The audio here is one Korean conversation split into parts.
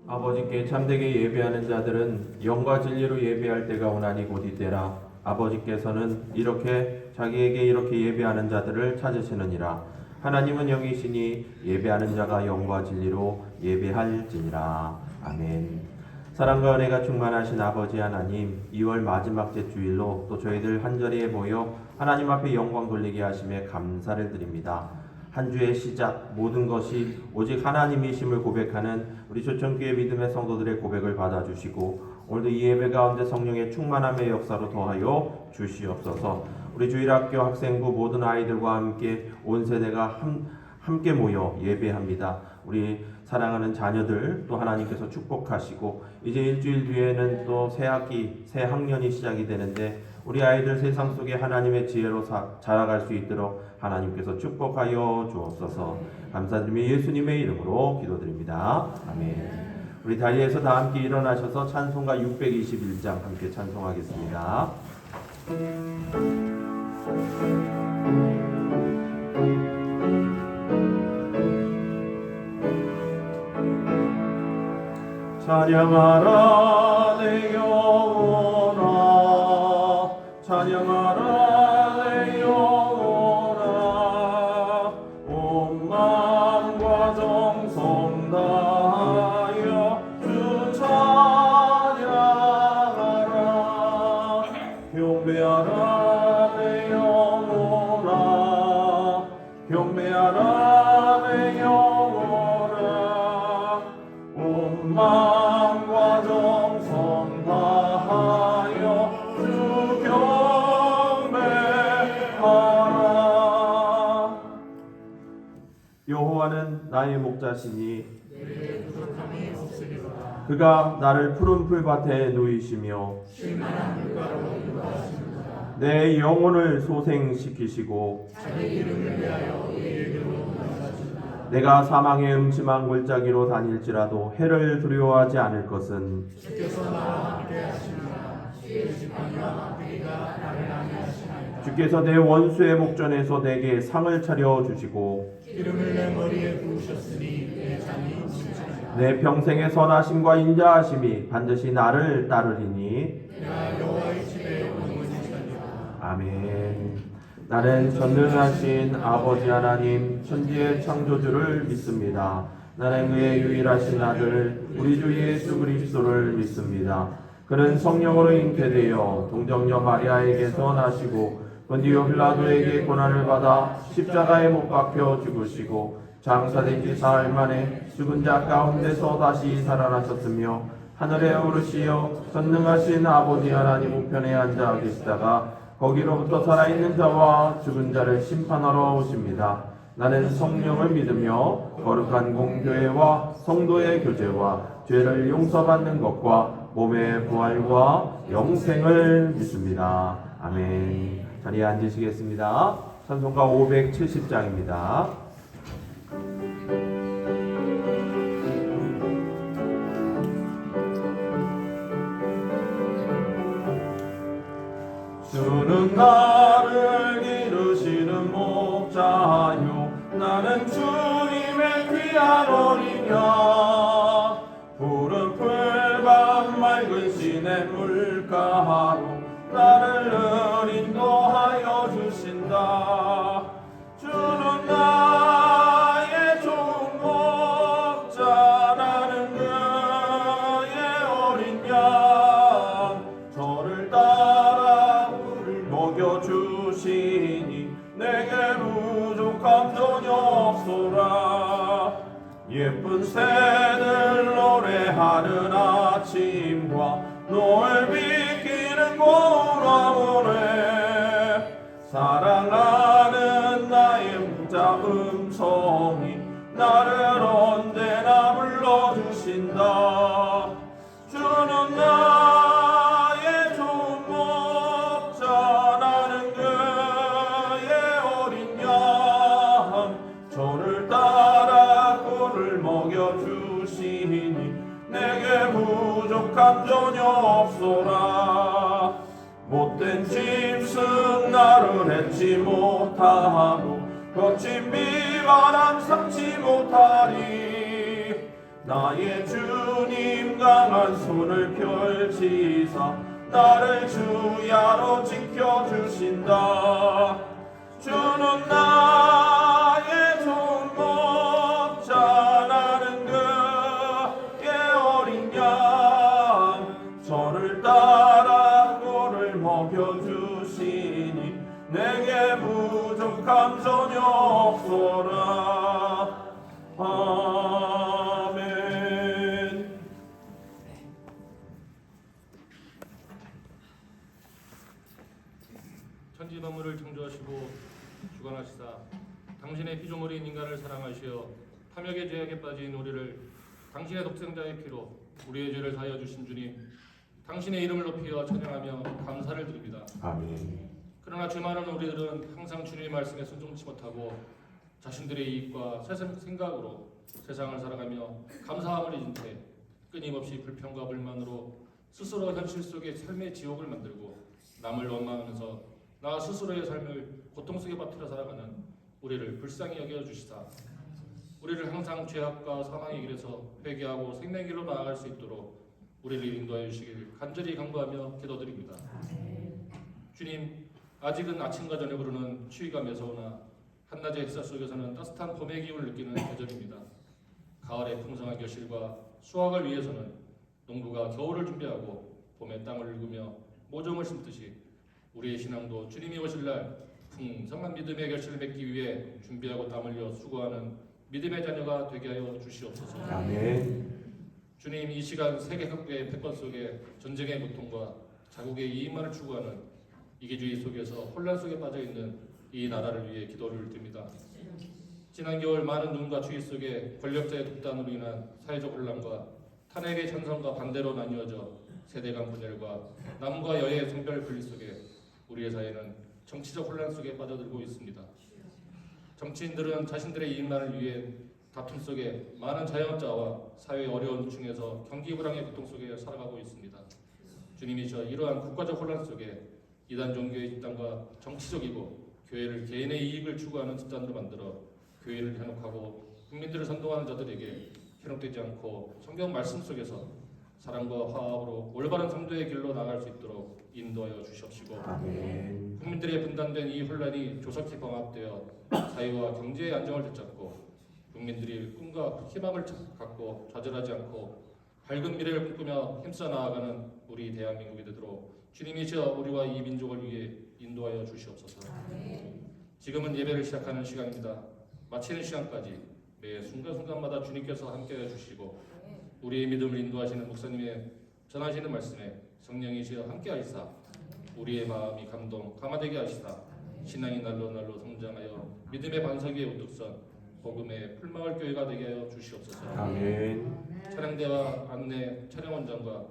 아버지께 참되게 예배하는 자들은 영과 진리로 예배할 때가 오나니 곧 이때라. 아버지께서는 이렇게 자기에게 이렇게 예배하는 자들을 찾으시느니라. 하나님은 영이시니 예배하는 자가 영과 진리로 예배할지니라. 아멘. 사랑과 은혜가 충만하신 아버지 하나님, 2월 마지막 째 주일로 또 저희들 한자리에 모여 하나님 앞에 영광 돌리게 하심에 감사를 드립니다. 한 주의 시작, 모든 것이 오직 하나님이심을 고백하는 우리 조천교회 믿음의 성도들의 고백을 받아주시고 오늘도 이 예배 가운데 성령의 충만함의 역사로 더하여 주시옵소서. 우리 주일학교 학생부 모든 아이들과 함께 온 세대가 함께 모여 예배합니다. 우리 사랑하는 자녀들 또 하나님께서 축복하시고 이제 일주일 뒤에는 또 새 학기, 새 학년이 시작이 되는데 우리 아이들 세상 속에 하나님의 지혜로 자라갈 수 있도록 하나님께서 축복하여 주옵소서. 감사드리며 예수님의 이름으로 기도드립니다. 아멘. 우리 자리에서 다 함께 일어나셔서 찬송가 621장 함께 찬송하겠습니다. 찬양하라 내 영혼아, 찬양하라 내 영혼아, 온 마음과 정성 다하여 주 찬양하라. 경배하라 내 영혼아, 경배하라 내 영혼아, 온 마음과 정성 다하여 주 경배하라. 여호와는 나의 목자시니 그가 나를 푸른 풀밭에 누이시며 내 영혼을 소생시키시고 내가 사망의 음침한 골짜기로 다닐지라도 해를 두려워하지 않을 것은 주께서 내 원수의 목전에서 내게 상을 차려 주시고 기름을 내 머리에 부으셨으니 내 잠이 침침하리라. 내 평생의 선하심과 인자하심이 반드시 나를 따르리니 내가 여호와의 집에 영원히 살리라. 아멘. 나는 전능하신 아버지 하나님 천지의 창조주를 믿습니다. 나는 그의 유일하신 아들 우리 주 예수 그리스도를 믿습니다. 그는 성령으로 잉태되어 동정녀 마리아에게서 나시고 본디오 빌라도에게 고난을 받아 십자가에 못 박혀 죽으시고 장사된 지 사흘 만에 죽은 자 가운데서 다시 살아나셨으며 하늘에 오르시어 전능하신 아버지 하나님 우편에 앉아 계시다가 거기로부터 살아있는 자와 죽은 자를 심판하러 오십니다. 나는 성령을 믿으며 거룩한 공교회와 성도의 교제와 죄를 용서받는 것과 몸의 부활과 영생을 믿습니다. 아멘. 자리에 앉으시겠습니다. 찬송가 570장입니다. 주는 나를 기르시는 목자요, 나는 주님의 귀한 어린 양. 푸른 풀밭 맑은 시냇물 가로 나를 인도하여 주신다. 주는 나의 좋은 목자, 나는 그의 어린 양. 저를 따라 먹여주시니 내게 부족함 전혀 없소라. 예쁜 새들 노래하는 아침과 노을 비키는 고라모래. 사랑하는 나의 목자 음성이 나를 언제나 불러주신다. 주는 나의 좋은 목자, 나는 그의 어린 양. 저를 따라 꿀을 먹여주시니 내게 부족함 전혀 없소라. 못된 짐승 나를 해치 못하고 거친 비바람 삼지 못하리. 나의 주님 강한 손을 펼치사 나를 주야로 지켜주신다. 주는 나의 좋은 목자 나는 그의 어린 양 저를 따라 꼴을 먹여주시니 내게 부족함 전혀 없소라. 아멘. 천지 만물을 창조하시고 주관하시사 당신의 피조물인 인간을 사랑하시어 탐욕의 죄악에 빠진 우리를 당신의 독생자의 피로 우리의 죄를 사하여 주신 주님, 당신의 이름을 높이어 찬양하며 감사를 드립니다. 아멘. 그러나 죄 많은 우리들은 항상 주님의 말씀에 순종치 못하고 자신들의 이익과 세상 생각으로 세상을 살아가며 감사함을 잊은 채 끊임없이 불평과 불만으로 스스로 현실 속에 삶의 지옥을 만들고 남을 원망하면서 나 스스로의 삶을 고통 속에 빠뜨려 살아가는 우리를 불쌍히 여겨 주시사 우리를 항상 죄악과 사망의 길에서 회개하고 생명의 길로 나아갈 수 있도록 우리를 인도하여 주시길 간절히 간구하며 기도드립니다. 주님, 아직은 아침과 저녁으로는 추위가 매서우나 한낮의 햇살 속에서는 따뜻한 봄의 기운을 느끼는 계절입니다. 가을의 풍성한 겨실과 수확을 위해서는 농부가 겨울을 준비하고 봄에 땅을 일구며 모종을 심듯이 우리의 신앙도 주님이 오실 날 풍성한 믿음의 결실을 맺기 위해 준비하고 땀 흘려 수고하는 믿음의 자녀가 되게 하여 주시옵소서. 아멘. 주님, 이 시간 세계 각국의 패권 속에 전쟁의 고통과 자국의 이익만을 추구하는 이기주의 속에서 혼란 속에 빠져있는 이 나라를 위해 기도를 드립니다. 지난 겨울 많은 눈과 추위 속에 권력자의 독단으로 인한 사회적 혼란과 탄핵의 찬성과 반대로 나뉘어져 세대 간 분열과 남과 여의 성별 분리 속에 우리의 사회는 정치적 혼란 속에 빠져들고 있습니다. 정치인들은 자신들의 이익만을 위해 다툼 속에 많은 자영업자와 사회의 어려운 층에서 경기 불황의 고통 속에 살아가고 있습니다. 주님이셔 이러한 국가적 혼란 속에 이단 종교의 집단과 정치적이고 교회를 개인의 이익을 추구하는 집단으로 만들어 교회를 현혹하고 국민들을 선동하는 자들에게 현혹되지 않고 성경 말씀 속에서 사랑과 화합으로 올바른 성도의 길로 나아갈 수 있도록 인도하여 주시옵시고 아멘. 국민들의 분단된 이 혼란이 조속히 봉합되어 사회와 경제의 안정을 되찾고 국민들이 꿈과 희망을 갖고 좌절하지 않고 밝은 미래를 꿈꾸며 힘써 나아가는 우리 대한민국이 되도록 주님이시여 우리와 이 민족을 위해 인도하여 주시옵소서. 지금은 예배를 시작하는 시간입니다. 마치는 시간까지 매 순간순간마다 주님께서 함께해 주시고 우리의 믿음을 인도하시는 목사님의 전하시는 말씀에 성령이시여 함께하시사 우리의 마음이 감화되게 하시사 신앙이 날로 성장하여 믿음의 반석 위에 우뚝 선 복음의 풀마을 교회가 되게 하여 주시옵소서. 아멘. 찬양대와 안내 촬영원장과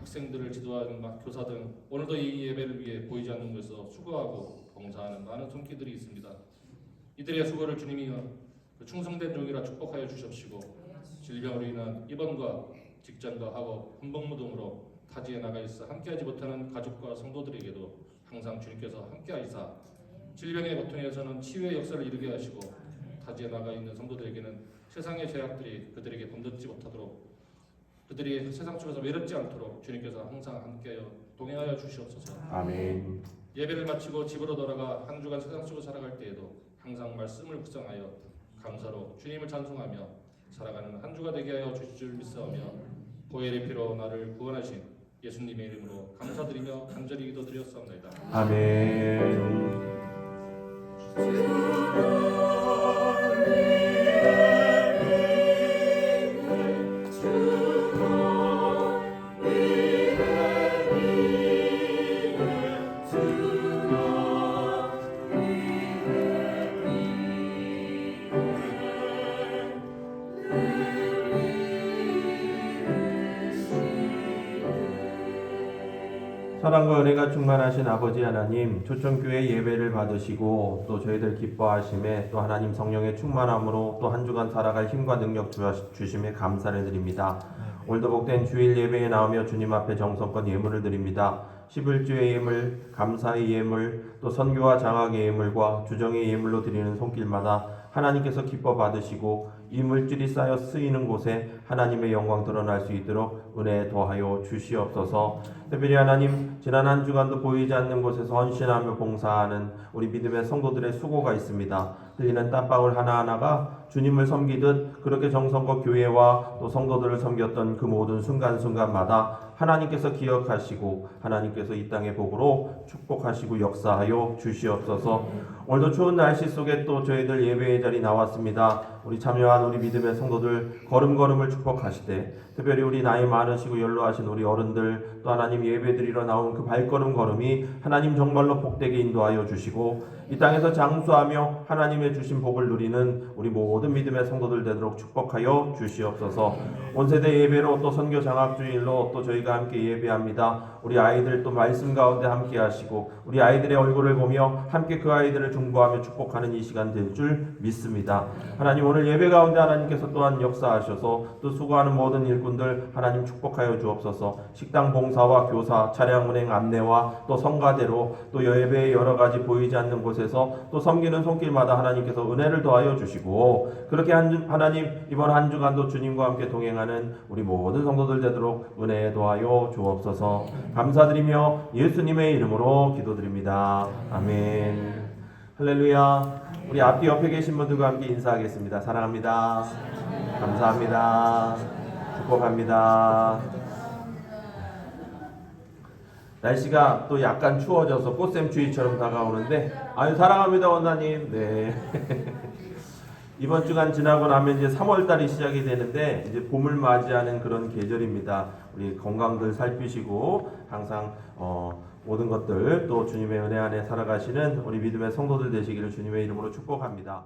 학생들을 지도하는 교사 등 오늘도 이 예배를 위해 보이지 않는 곳에서 수고하고 봉사하는 많은 손길들이 있습니다. 이들의 수고를 주님이 충성된 종이라 축복하여 주십시고 질병으로 인한 입원과 직장과 학업, 혼복무등으로 타지에 나가 있어 함께하지 못하는 가족과 성도들에게도 항상 주님께서 함께하시사 질병의 고통에서는 치유의 역사를 이루게 하시고 타지에 나가 있는 성도들에게는 세상의 죄악들이 그들에게 번득지 못하도록 그들이 세상 속에서 외롭지 않도록 주님께서 항상 함께하여 동행하여 주시옵소서. 아멘. 예배를 마치고 집으로 돌아가 한 주간 세상 속을 살아갈 때에도 항상 말씀을 묵상하여 감사로 주님을 찬송하며 살아가는 한 주가 되게 하여 주실 줄 믿사오며 보혈의 피로 나를 구원하신 예수님의 이름으로 감사드리며 간절히 기도드렸사옵나이다. 아멘. 사랑과 은혜가 충만하신 아버지 하나님, 초청교회 예배를 받으시고 또 저희들 기뻐하심에 또 하나님 성령의 충만함으로 또 한 주간 살아갈 힘과 능력 주심에 감사를 드립니다. 오늘도 복된 주일 예배에 나오며 주님 앞에 정성껏 예물을 드립니다. 11주의 예물, 감사의 예물, 또 선교와 장학의 예물과 주정의 예물로 드리는 손길마다 하나님께서 기뻐 받으시고 이 물질이 쌓여 쓰이는 곳에 하나님의 영광 드러날 수 있도록 은혜 더하여 주시옵소서. 특별히 하나님, 지난 한 주간도 보이지 않는 곳에서 헌신하며 봉사하는 우리 믿음의 성도들의 수고가 있습니다. 흘리는 땀방울 하나하나가 주님을 섬기듯 그렇게 정성껏 교회와 또 성도들을 섬겼던 그 모든 순간순간마다 하나님께서 기억하시고 하나님께서 이 땅의 복으로 축복하시고 역사하여 주시옵소서. 오늘도 추운 날씨 속에 또 저희들 예배의 자리 나왔습니다. 우리 참여한 우리 믿음의 성도들 걸음걸음을 축복하시되, 특별히 우리 나이 많으시고 연로하신 우리 어른들, 또 하나님 예배드리러 나온 그 발걸음 걸음이 하나님 정말로 복되게 인도하여 주시고, 이 땅에서 장수하며 하나님의 주신 복을 누리는 우리 모든 믿음의 성도들 되도록 축복하여 주시옵소서. 온 세대 예배로 또 선교 장학주일로 또 저희가 함께 예배합니다. 우리 아이들 또 말씀 가운데 함께 하시고 우리 아이들의 얼굴을 보며 함께 그 아이들을 중보하며 축복하는 이 시간 될 줄 믿습니다. 하나님, 오늘 예배 가운데 하나님께서 또한 역사하셔서 또 수고하는 모든 일꾼들 하나님 축복하여 주옵소서. 식당 봉사와 교사, 차량 운행 안내와 또 성가대로 또 예배의 여러 가지 보이지 않는 곳에서 또 섬기는 손길마다 하나님께서 은혜를 더하여 주시고, 그렇게 하나님 이번 한 주간도 주님과 함께 동행하는 우리 모든 성도들 되도록 은혜 더하여 주옵소서. 감사드리며 예수님의 이름으로 기도드립니다. 아멘. 할렐루야. 우리 앞뒤 옆에 계신 분들과 함께 인사하겠습니다. 사랑합니다. 감사합니다. 축복합니다. 날씨가 또 약간 추워져서 꽃샘추위처럼 다가오는데, 아유 사랑합니다 원사님. 네. 이번 주간 지나고 나면 이제 3월달이 시작이 되는데 이제 봄을 맞이하는 그런 계절입니다. 우리 건강들 살피시고 항상 모든 것들 또 주님의 은혜 안에 살아가시는 우리 믿음의 성도들 되시기를 주님의 이름으로 축복합니다.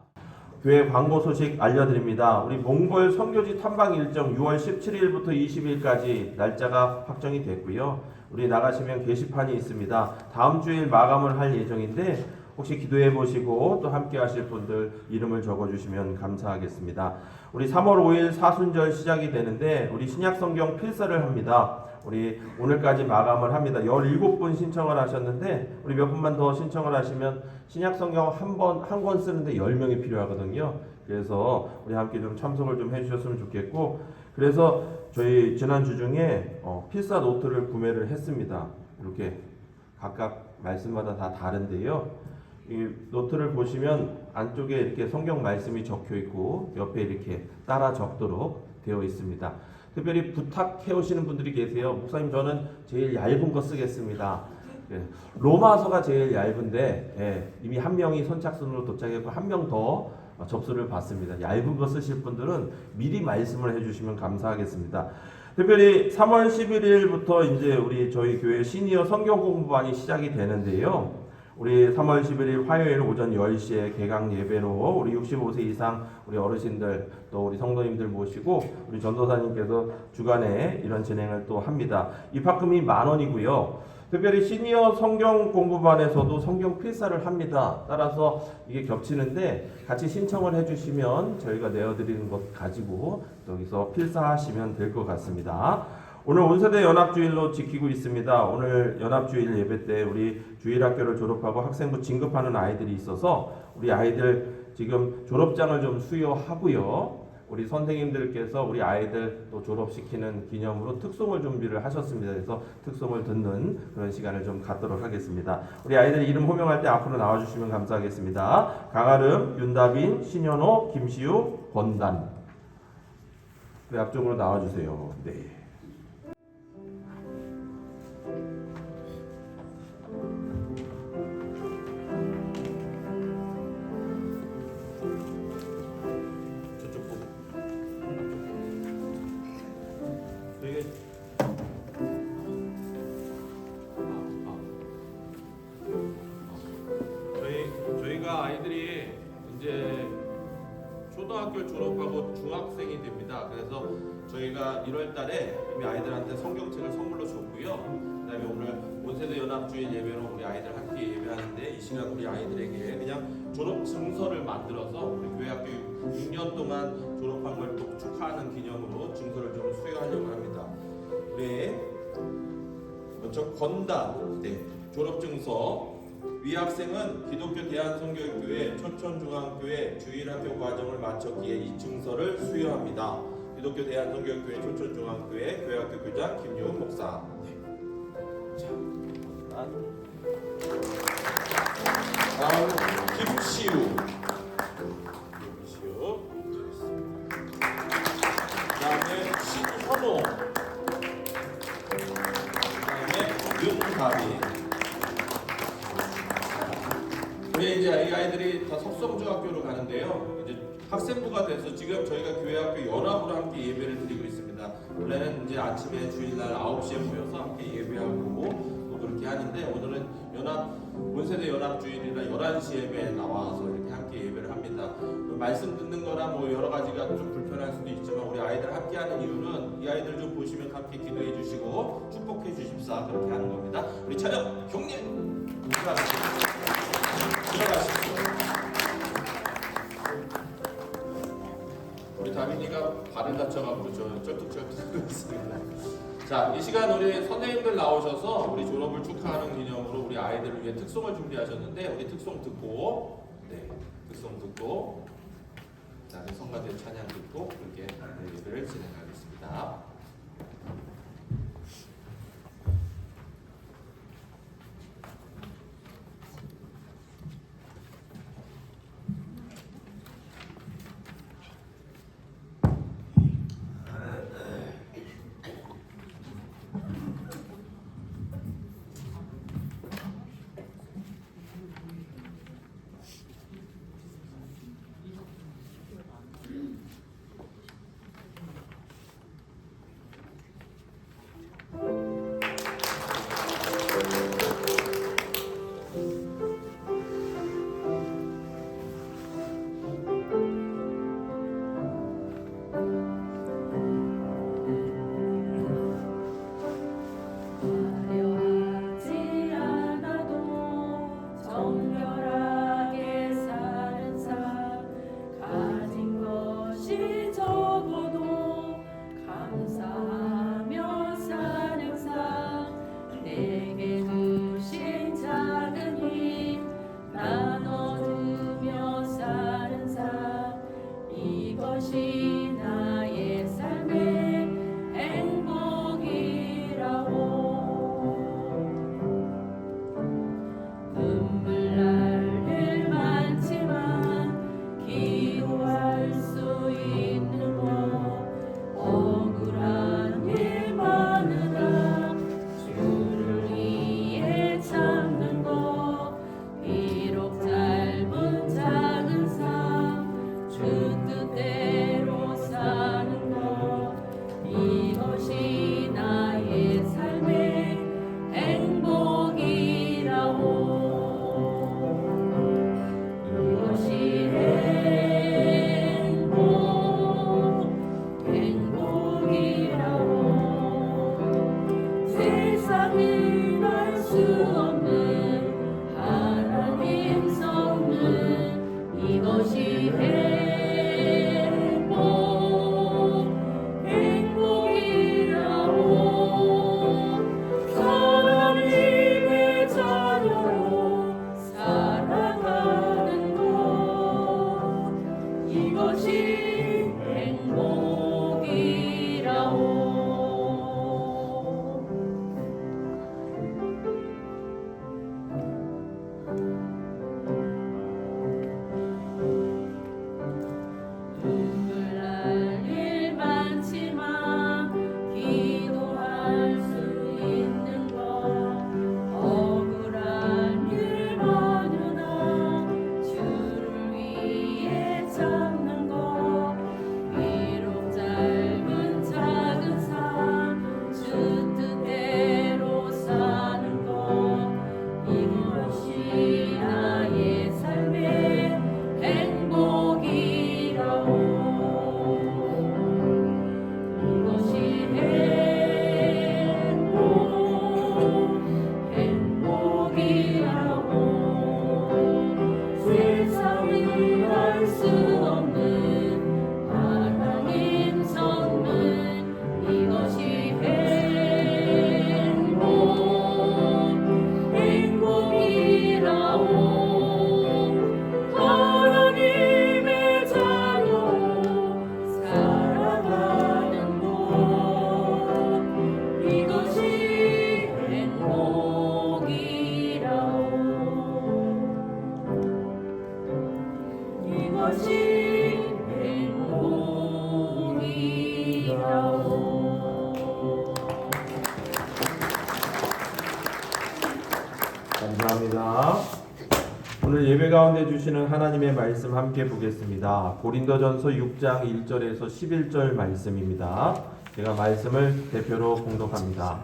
교회 광고 소식 알려드립니다. 우리 몽골 선교지 탐방 일정 6월 17일부터 20일까지 날짜가 확정이 됐고요. 우리 나가시면 게시판이 있습니다. 다음 주일 마감을 할 예정인데 혹시 기도해 보시고 또 함께 하실 분들 이름을 적어주시면 감사하겠습니다. 우리 3월 5일 사순절 시작이 되는데 우리 신약성경 필사를 합니다. 우리 오늘까지 마감을 합니다. 17분 신청을 하셨는데 우리 몇 분만 더 신청을 하시면 신약성경 한 권 쓰는데 10명이 필요하거든요. 그래서 우리 함께 좀 참석을 좀 해주셨으면 좋겠고, 그래서 저희 지난주 중에 필사 노트를 구매를 했습니다. 이렇게 각각 말씀마다 다 다른데요. 이 노트를 보시면 안쪽에 이렇게 성경 말씀이 적혀 있고 옆에 이렇게 따라 적도록 되어 있습니다. 특별히 부탁해 오시는 분들이 계세요. 목사님, 저는 제일 얇은 거 쓰겠습니다. 로마서가 제일 얇은데 이미 한 명이 선착순으로 도착했고 한 명 더 접수를 받습니다. 얇은 거 쓰실 분들은 미리 말씀을 해주시면 감사하겠습니다. 특별히 3월 11일부터 이제 우리 저희 교회 시니어 성경 공부반이 시작이 되는데요. 우리 3월 11일 화요일 오전 10시에 개강 예배로 우리 65세 이상 우리 어르신들 또 우리 성도님들 모시고 우리 전도사님께서 주간에 이런 진행을 또 합니다. 입학금이 10,000원이고요. 특별히 시니어 성경 공부반에서도 성경 필사를 합니다. 따라서 이게 겹치는데 같이 신청을 해주시면 저희가 내어드리는 것 가지고 여기서 필사하시면 될 것 같습니다. 오늘 온세대 연합주일로 지키고 있습니다. 오늘 연합주일 예배 때 우리 주일학교를 졸업하고 학생부 진급하는 아이들이 있어서 우리 아이들 지금 졸업장을 좀 수여하고요. 우리 선생님들께서 우리 아이들 또 졸업시키는 기념으로 특송을 준비를 하셨습니다. 그래서 특송을 듣는 그런 시간을 좀 갖도록 하겠습니다. 우리 아이들 이름 호명할 때 앞으로 나와주시면 감사하겠습니다. 강아름, 윤다빈, 신현호, 김시우, 권단. 그 앞쪽으로 나와주세요. 네. 저희가 아이들이 이제 초등학교 졸업하고 중학생이 됩니다. 그래서 저희가 1월 달에 이미 아이들한테 성경책을 선물로 줬고요. 그다음에 오늘 온세대 연합주일 예배로 우리 아이들 함께 예배하는데 이 시간 우리 아이들에게 그냥 졸업 증서를 만들어서 우리 교회 학교 6년 동안 졸업한 걸 또 축하하는 기념으로 증서를 좀 수여하려고 합니다. 우리 먼저 건단 졸업 증서 위 학생은 기독교 대한성결교회 초천중앙교회 주일학교 과정을 마쳤기에 이 증서를 수여합니다. 기독교 대한성결교회 초천중앙교회 교회학교 교장 김유은 목사. 다음 김시우. 그다음에 신현호. 그다음에 윤가비. 우리 이제 이 아이들이 다 석성중학교로 가는데요. 이제 학생부가 돼서 지금 저희가 교회학교 연합으로 함께 예배를 드리고 있습니다. 원래는 이제 아침에 주일날 9시에 모여서 함께 예배하고 뭐 그렇게 하는데 오늘은 본세대 연합주일이라 11시 예배에 나와서 이렇게 함께 예배를 합니다. 말씀 듣는 거나 뭐 여러 가지가 좀 불편할 수도 있지만 우리 아이들 함께 하는 이유는 이 아이들 좀 보시면 함께 기도해 주시고 축복해 주십사 그렇게 하는 겁니다. 우리 찬영 경례 들어가십시오. 우리 다민이가 발을 다쳐가지고 저 쩔뚝쩔뚝 있습니다. 자, 이 시간 우리 선생님들 나오셔서 우리 졸업을 축하하는 기념으로 우리 아이들을 위해 특송을 준비하셨는데 우리 특송 듣고 특송 듣고 그다음에 성가대 찬양 듣고 그렇게 예배를 진행하겠습니다. 감사합니다. 오늘 예배 가운데 주시는 하나님의 말씀 함께 보겠습니다. 고린도전서 6장 1절에서 11절 말씀입니다. 제가 말씀을 대표로 공독합니다.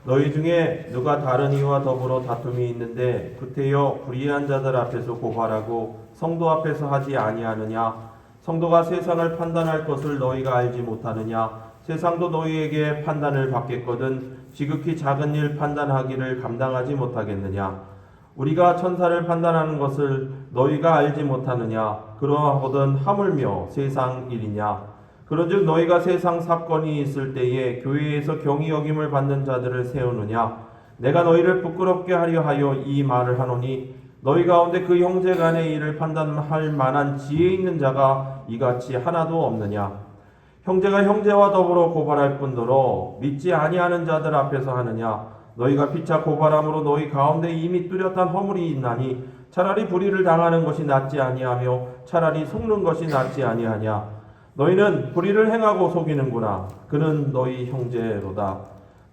너희 중에 누가 다른 이와 더불어 다툼이 있는데 구태여 불의한 자들 앞에서 고발하고 성도 앞에서 하지 아니하느냐? 성도가 세상을 판단할 것을 너희가 알지 못하느냐? 세상도 너희에게 판단을 받겠거든 지극히 작은 일 판단하기를 감당하지 못하겠느냐? 우리가 천사를 판단하는 것을 너희가 알지 못하느냐? 그러하거든 하물며 세상 일이냐? 그런즉 너희가 세상 사건이 있을 때에 교회에서 경히 여김을 받는 자들을 세우느냐? 내가 너희를 부끄럽게 하려 하여 이 말을 하노니 너희 가운데 그 형제 간의 일을 판단할 만한 지혜 있는 자가 이같이 하나도 없느냐? 형제가 형제와 더불어 고발할 뿐더러 믿지 아니하는 자들 앞에서 하느냐? 너희가 피차 고발함으로 너희 가운데 이미 뚜렷한 허물이 있나니 차라리 불의를 당하는 것이 낫지 아니하며 차라리 속는 것이 낫지 아니하냐? 너희는 불의를 행하고 속이는구나. 그는 너희 형제로다.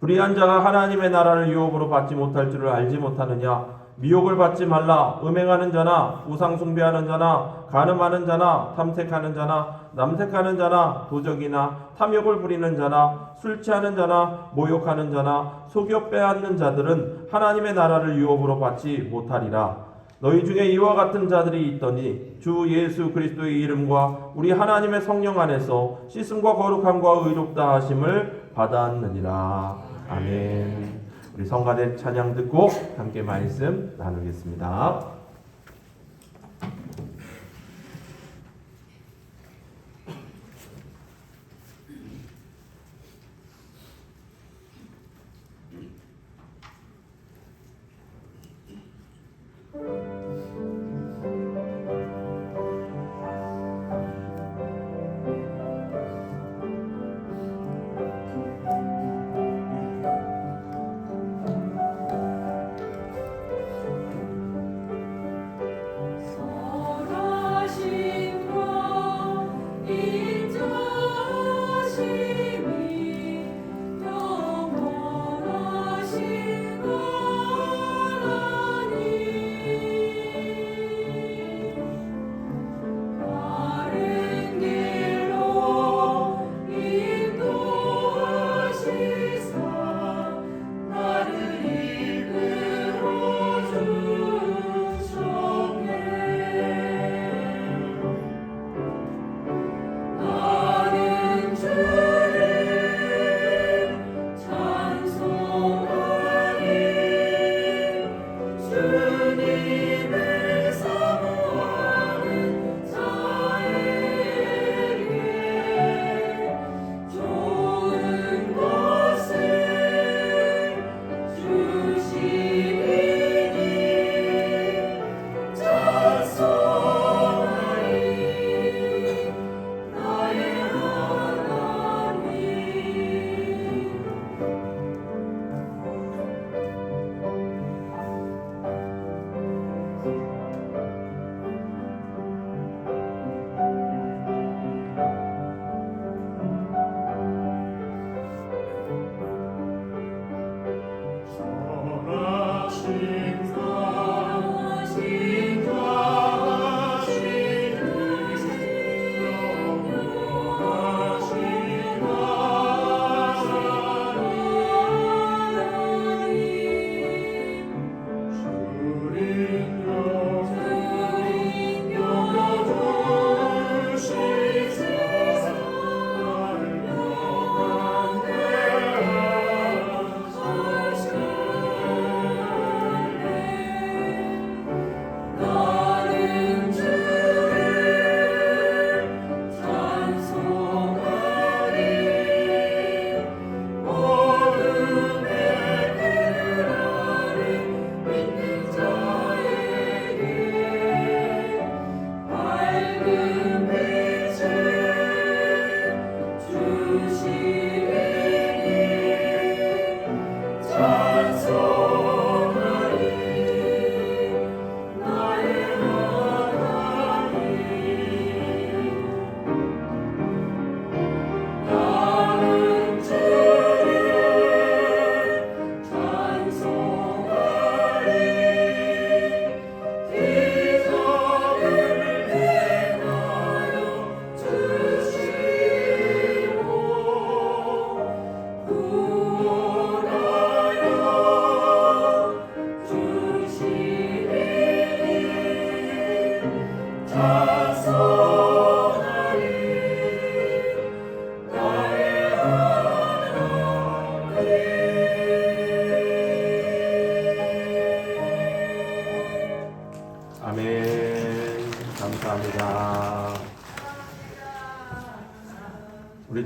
불의한 자가 하나님의 나라를 유업으로 받지 못할 줄을 알지 못하느냐? 미혹을 받지 말라. 음행하는 자나 우상 숭배하는 자나 간음하는 자나 탐색하는 자나 남색하는 자나 도적이나 탐욕을 부리는 자나 술 취하는 자나 모욕하는 자나 속여 빼앗는 자들은 하나님의 나라를 유업으로 받지 못하리라. 너희 중에 이와 같은 자들이 있더니 주 예수 그리스도의 이름과 우리 하나님의 성령 안에서 씻음과 거룩함과 의롭다 하심을 받았느니라. 아멘. 우리 성가대 찬양 듣고 함께 말씀 나누겠습니다.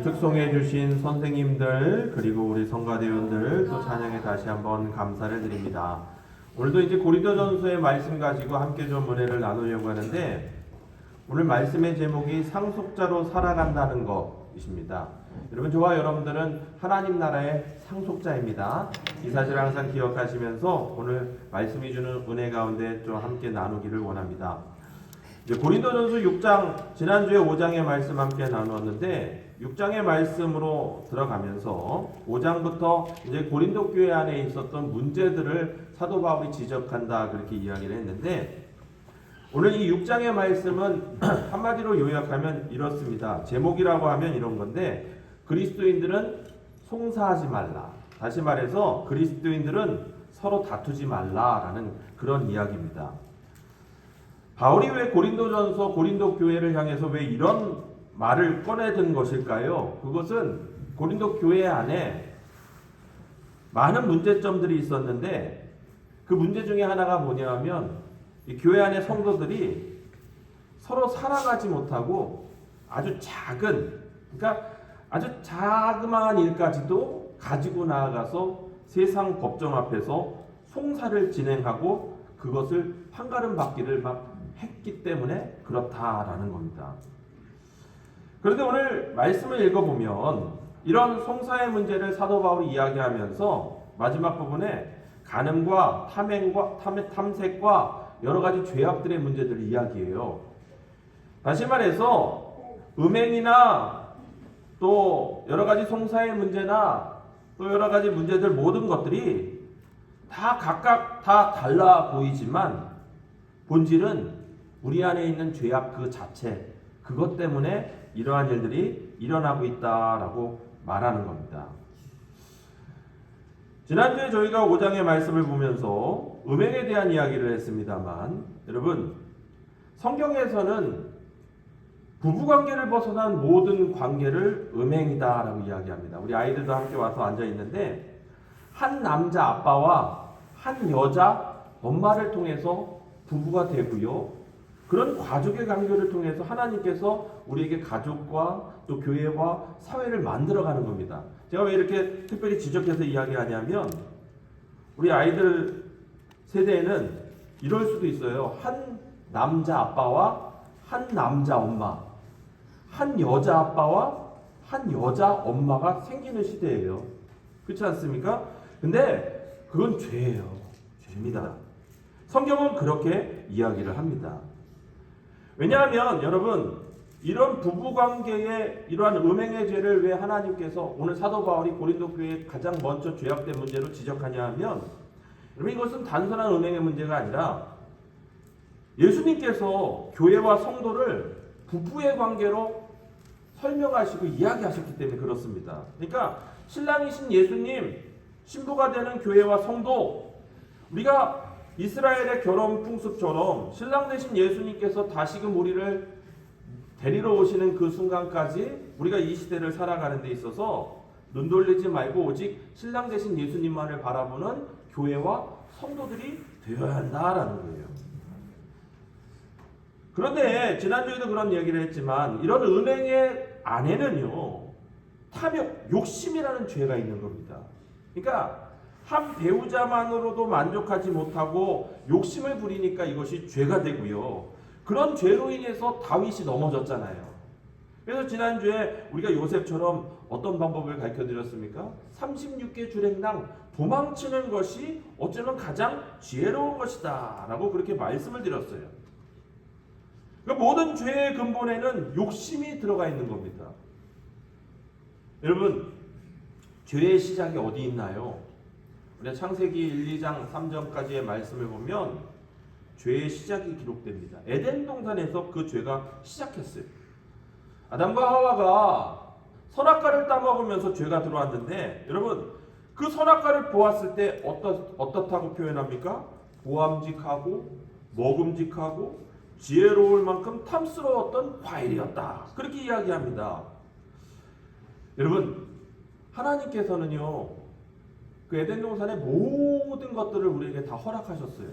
특송해 주신 선생님들 그리고 우리 성가대원들 또 찬양에 다시 한번 감사를 드립니다. 오늘도 이제 고린도전서의 말씀 가지고 함께 좀 은혜를 나누려고 하는데 오늘 말씀의 제목이 상속자로 살아간다는 것이십니다. 여러분 저와 여러분들은 하나님 나라의 상속자입니다. 이 사실을 항상 기억하시면서 오늘 말씀이 주는 은혜 가운데 좀 함께 나누기를 원합니다. 이제 고린도전서 6장 지난주에 5장의 말씀 함께 나누었는데 6장의 말씀으로 들어가면서 5장부터 이제 고린도 교회 안에 있었던 문제들을 사도 바울이 지적한다 그렇게 이야기를 했는데 오늘 이 6장의 말씀은 한마디로 요약하면 이렇습니다. 제목이라고 하면 이런 건데 그리스도인들은 송사하지 말라. 다시 말해서 그리스도인들은 서로 다투지 말라라는 그런 이야기입니다. 바울이 왜 고린도전서 고린도 교회를 향해서 왜 이런 말을 꺼내든 것일까요? 그것은 고린도 교회 안에 많은 문제점들이 있었는데 그 문제 중에 하나가 뭐냐면 이 교회 안의 성도들이 서로 살아가지 못하고 아주 작은 그러니까 아주 자그마한 일까지도 가지고 나아가서 세상 법정 앞에서 송사를 진행하고 그것을 판가름 받기를 막 했기 때문에 그렇다라는 겁니다. 그런데 오늘 말씀을 읽어보면 이런 송사의 문제를 사도 바울이 이야기하면서 마지막 부분에 간음과 탐색과 여러 가지 죄악들의 문제들을 이야기해요. 다시 말해서 음행이나 또 여러 가지 송사의 문제나 또 여러 가지 문제들 모든 것들이 다 각각 다 달라 보이지만 본질은 우리 안에 있는 죄악 그 자체 그것 때문에 이러한 일들이 일어나고 있다라고 말하는 겁니다. 지난주에 저희가 5장의 말씀을 보면서 음행에 대한 이야기를 했습니다만 여러분 성경에서는 부부관계를 벗어난 모든 관계를 음행이다라고 이야기합니다. 우리 아이들도 함께 와서 앉아 있는데 한 남자 아빠와 한 여자 엄마를 통해서 부부가 되고요. 그런 가족의 관계를 통해서 하나님께서 우리에게 가족과 또 교회와 사회를 만들어가는 겁니다. 제가 왜 이렇게 특별히 지적해서 이야기하냐면 우리 아이들 세대에는 이럴 수도 있어요. 한 남자 아빠와 한 남자 엄마, 한 여자 아빠와 한 여자 엄마가 생기는 시대예요. 그렇지 않습니까? 근데 그건 죄예요. 죄입니다. 성경은 그렇게 이야기를 합니다. 왜냐하면 여러분 이런 부부관계의 이러한 음행의 죄를 왜 하나님께서 오늘 사도 바울이 고린도 교회에 가장 먼저 죄악된 문제로 지적하냐 하면 여러분 이것은 단순한 음행의 문제가 아니라 예수님께서 교회와 성도를 부부의 관계로 설명하시고 이야기하셨기 때문에 그렇습니다. 그러니까 신랑이신 예수님, 신부가 되는 교회와 성도 우리가 이스라엘의 결혼 풍습처럼 신랑 되신 예수님께서 다시금 우리를 데리러 오시는 그 순간까지 우리가 이 시대를 살아가는 데 있어서 눈 돌리지 말고 오직 신랑 되신 예수님만을 바라보는 교회와 성도들이 되어야 한다라는 거예요. 그런데 지난주에도 그런 얘기를 했지만 이런 음행의 안에는요 탐욕, 욕심이라는 죄가 있는 겁니다. 그러니까 한 배우자만으로도 만족하지 못하고 욕심을 부리니까 이것이 죄가 되고요. 그런 죄로 인해서 다윗이 넘어졌잖아요. 그래서 지난주에 우리가 요셉처럼 어떤 방법을 가르쳐드렸습니까? 36개 주랭랑 도망치는 것이 어쩌면 가장 지혜로운 것이다 라고 그렇게 말씀을 드렸어요. 그러니까 모든 죄의 근본에는 욕심이 들어가 있는 겁니다. 여러분 죄의 시작이 어디 있나요? 우리 창세기 1, 2장, 3장까지의 말씀을 보면 죄의 시작이 기록됩니다. 에덴 동산에서 그 죄가 시작했어요. 아담과 하와가 선악과를 따먹으면서 죄가 들어왔는데 여러분 그 선악과를 보았을 때 어떻다고 표현합니까? 보암직하고 먹음직하고 지혜로울 만큼 탐스러웠던 과일이었다. 그렇게 이야기합니다. 여러분 하나님께서는요 그 에덴 동산의 모든 것들을 우리에게 다 허락하셨어요.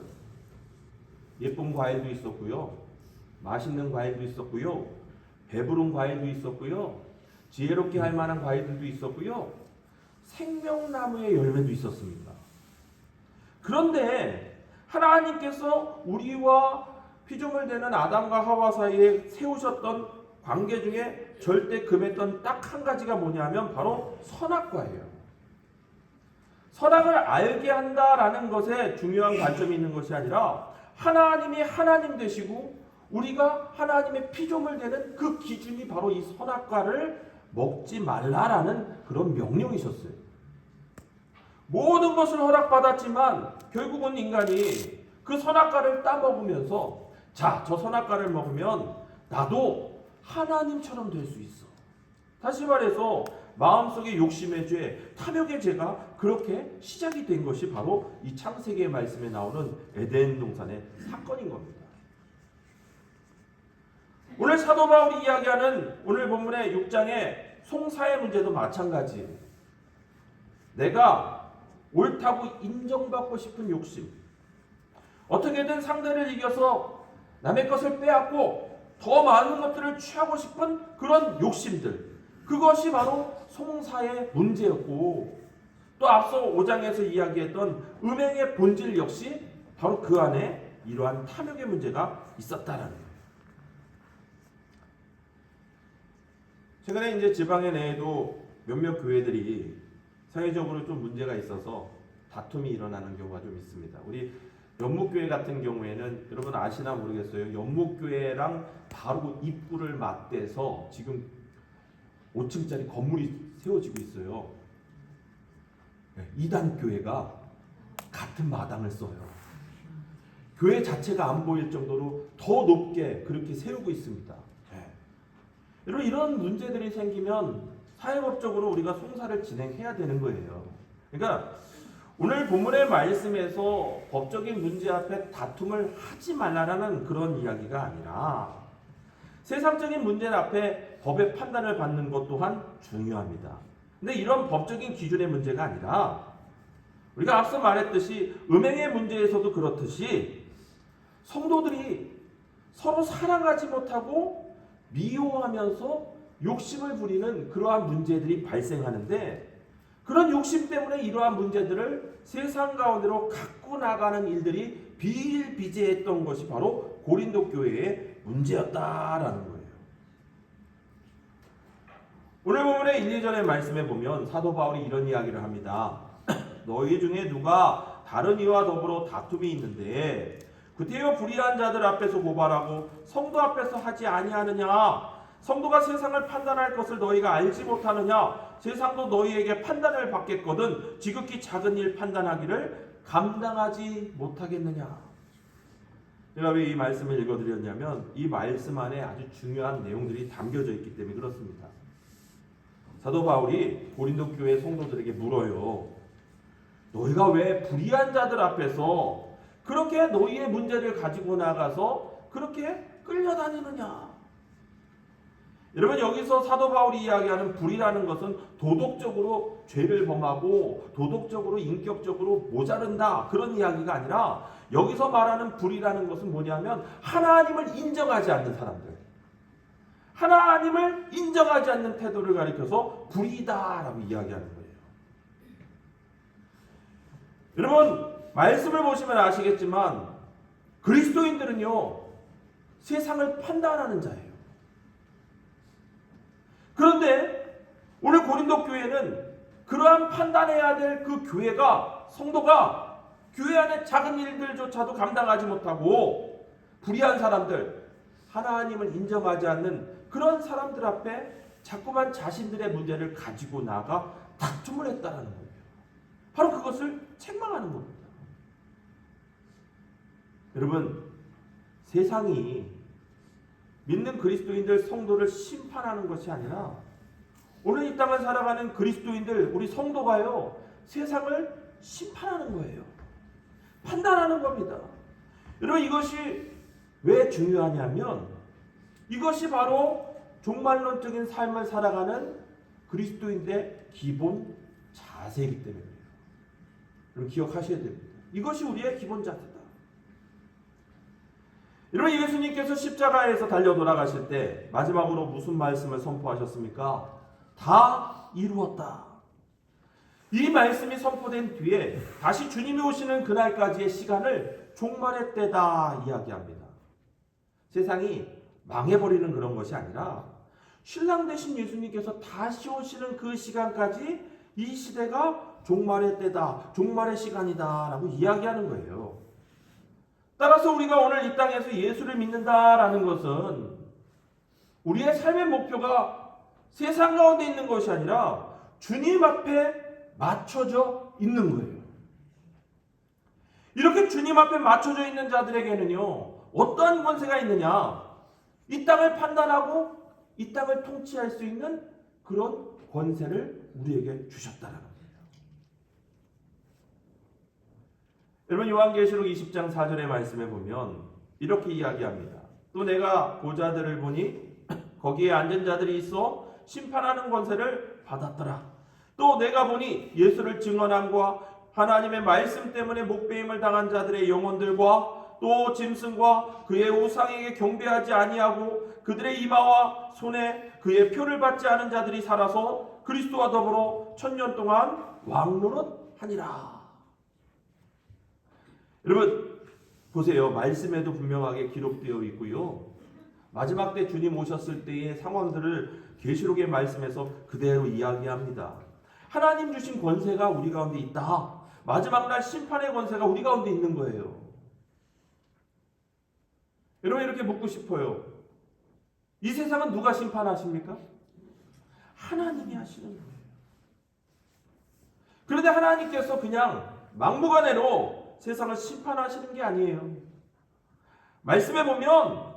예쁜 과일도 있었고요. 맛있는 과일도 있었고요. 배부른 과일도 있었고요. 지혜롭게 할 만한 과일들도 있었고요. 생명나무의 열매도 있었습니다. 그런데 하나님께서 우리와 피조물되는 아담과 하와 사이에 세우셨던 관계 중에 절대 금했던 딱 한 가지가 뭐냐면 바로 선악과예요. 선악을 알게 한다라는 것에 중요한 관점이 있는 것이 아니라 하나님이 하나님 되시고 우리가 하나님의 피조물 되는 그 기준이 바로 이 선악과를 먹지 말라라는 그런 명령이셨어요. 모든 것을 허락받았지만 결국은 인간이 그 선악과를 따먹으면서 자, 저 선악과를 먹으면 나도 하나님처럼 될 수 있어. 다시 말해서 마음속의 욕심의 죄, 탐욕의 죄가 그렇게 시작이 된 것이 바로 이 창세기의 말씀에 나오는 에덴 동산의 사건인 겁니다. 오늘 사도 바울이 이야기하는 오늘 본문의 6장의 송사의 문제도 마찬가지예요. 내가 옳다고 인정받고 싶은 욕심, 어떻게든 상대를 이겨서 남의 것을 빼앗고 더 많은 것들을 취하고 싶은 그런 욕심들, 그것이 바로 송사의 문제였고 또 앞서 5장에서 이야기했던 음행의 본질 역시 바로 그 안에 이러한 탐욕의 문제가 있었다라는 거예요. 최근에 이제 지방의 내에도 몇몇 교회들이 사회적으로 좀 문제가 있어서 다툼이 일어나는 경우가 좀 있습니다. 우리 연목교회 같은 경우에는 여러분 아시나 모르겠어요. 연목교회랑 바로 입구를 맞대서 지금 5층짜리 건물이 세워지고 있어요. 이단교회가 같은 마당을 써요. 교회 자체가 안 보일 정도로 더 높게 그렇게 세우고 있습니다. 여러분 이런 문제들이 생기면 사회법적으로 우리가 송사를 진행해야 되는 거예요. 그러니까 오늘 본문의 말씀에서 법적인 문제 앞에 다툼을 하지 말라는 그런 이야기가 아니라 세상적인 문제 앞에 법의 판단을 받는 것 또한 중요합니다. 근데 이런 법적인 기준의 문제가 아니라 우리가 앞서 말했듯이 음행의 문제에서도 그렇듯이 성도들이 서로 사랑하지 못하고 미워하면서 욕심을 부리는 그러한 문제들이 발생하는데 그런 욕심 때문에 이러한 문제들을 세상 가운데로 갖고 나가는 일들이 비일비재했던 것이 바로 고린도 교회의 문제였다라는 거예요. 오늘 본문의 1, 2절의 말씀에 보면 사도 바울이 이런 이야기를 합니다. 너희 중에 누가 다른 이와 더불어 다툼이 있는데 구태여 불의한 자들 앞에서 고발하고 성도 앞에서 하지 아니하느냐? 성도가 세상을 판단할 것을 너희가 알지 못하느냐? 세상도 너희에게 판단을 받겠거든 지극히 작은 일 판단하기를 감당하지 못하겠느냐? 제가 왜 이 말씀을 읽어드렸냐면 이 말씀 안에 아주 중요한 내용들이 담겨져 있기 때문에 그렇습니다. 사도 바울이 고린도 교회 성도들에게 물어요. 너희가 왜 불의한 자들 앞에서 그렇게 너희의 문제를 가지고 나가서 그렇게 끌려다니느냐? 여러분 여기서 사도 바울이 이야기하는 불의라는 것은 도덕적으로 죄를 범하고 도덕적으로 인격적으로 모자른다 그런 이야기가 아니라 여기서 말하는 불의라는 것은 뭐냐면 하나님을 인정하지 않는 사람들, 하나님을 인정하지 않는 태도를 가리켜서 불의다라고 이야기하는 거예요. 여러분 말씀을 보시면 아시겠지만 그리스도인들은요 세상을 판단하는 자예요. 그런데 오늘 고린도 교회는 그러한 판단해야 될 그 교회가 성도가 교회 안에 작은 일들조차도 감당하지 못하고 불의한 사람들, 하나님을 인정하지 않는 그런 사람들 앞에 자꾸만 자신들의 문제를 가지고 나가 다툼을 했다는 거예요. 바로 그것을 책망하는 겁니다. 여러분 세상이 믿는 그리스도인들 성도를 심판하는 것이 아니라 오늘 이 땅을 살아가는 그리스도인들 우리 성도가요 세상을 심판하는 거예요. 판단하는 겁니다. 여러분 이것이 왜 중요하냐면 이것이 바로 종말론적인 삶을 살아가는 그리스도인들의 기본 자세이기 때문이에요. 여러분 기억하셔야 됩니다. 이것이 우리의 기본 자세다. 여러분 예수님께서 십자가에서 달려 돌아가실 때 마지막으로 무슨 말씀을 선포하셨습니까? 다 이루었다. 이 말씀이 선포된 뒤에 다시 주님이 오시는 그날까지의 시간을 종말의 때다 이야기합니다. 세상이 망해버리는 그런 것이 아니라 신랑 되신 예수님께서 다시 오시는 그 시간까지 이 시대가 종말의 때다, 종말의 시간이다 라고 이야기하는 거예요. 따라서 우리가 오늘 이 땅에서 예수를 믿는다라는 것은 우리의 삶의 목표가 세상 가운데 있는 것이 아니라 주님 앞에 맞춰져 있는 거예요. 이렇게 주님 앞에 맞춰져 있는 자들에게는요, 어떠한 권세가 있느냐? 이 땅을 판단하고 이 땅을 통치할 수 있는 그런 권세를 우리에게 주셨다는 겁니다. 여러분, 요한계시록 20장 4절의 말씀에 보면 이렇게 이야기합니다. 또 내가 보좌들을 보니 거기에 앉은 자들이 있어 심판하는 권세를 받았더라. 또 내가 보니 예수를 증언함과 하나님의 말씀 때문에 목배임을 당한 자들의 영혼들과 또 짐승과 그의 우상에게 경배하지 아니하고 그들의 이마와 손에 그의 표를 받지 않은 자들이 살아서 그리스도와 더불어 1000년 동안 왕노릇하니라. 여러분 보세요. 말씀에도 분명하게 기록되어 있고요. 마지막 때 주님 오셨을 때의 상황들을 계시록의 말씀에서 그대로 이야기합니다. 하나님 주신 권세가 우리 가운데 있다. 마지막 날 심판의 권세가 우리 가운데 있는 거예요. 여러분 이렇게 묻고 싶어요. 이 세상은 누가 심판하십니까? 하나님이 하시는 거예요. 그런데 하나님께서 그냥 막무가내로 세상을 심판하시는 게 아니에요. 말씀에 보면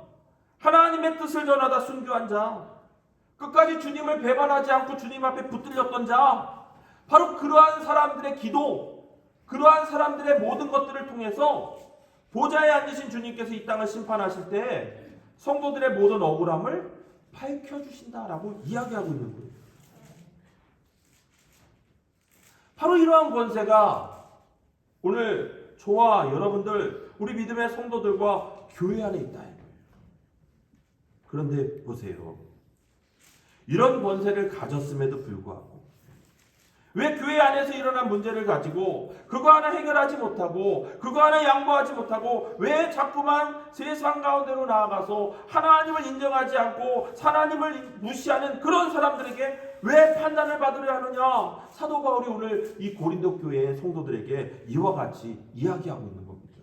하나님의 뜻을 전하다 순교한 자, 끝까지 주님을 배반하지 않고 주님 앞에 붙들렸던 자, 바로 그러한 사람들의 기도, 그러한 사람들의 모든 것들을 통해서 보좌에 앉으신 주님께서 이 땅을 심판하실 때 성도들의 모든 억울함을 밝혀주신다라고 이야기하고 있는 거예요. 바로 이러한 권세가 오늘 저와 여러분들, 우리 믿음의 성도들과 교회 안에 있다. 그런데 보세요. 이런 권세를 가졌음에도 불구하고 왜 교회 안에서 일어난 문제를 가지고 그거 하나 해결하지 못하고 그거 하나 양보하지 못하고 왜 자꾸만 세상 가운데로 나아가서 하나님을 인정하지 않고 하나님을 무시하는 그런 사람들에게 왜 판단을 받으려 하느냐? 사도 바울이 오늘 이 고린도 교회의 성도들에게 이와 같이 이야기하고 있는 겁니다.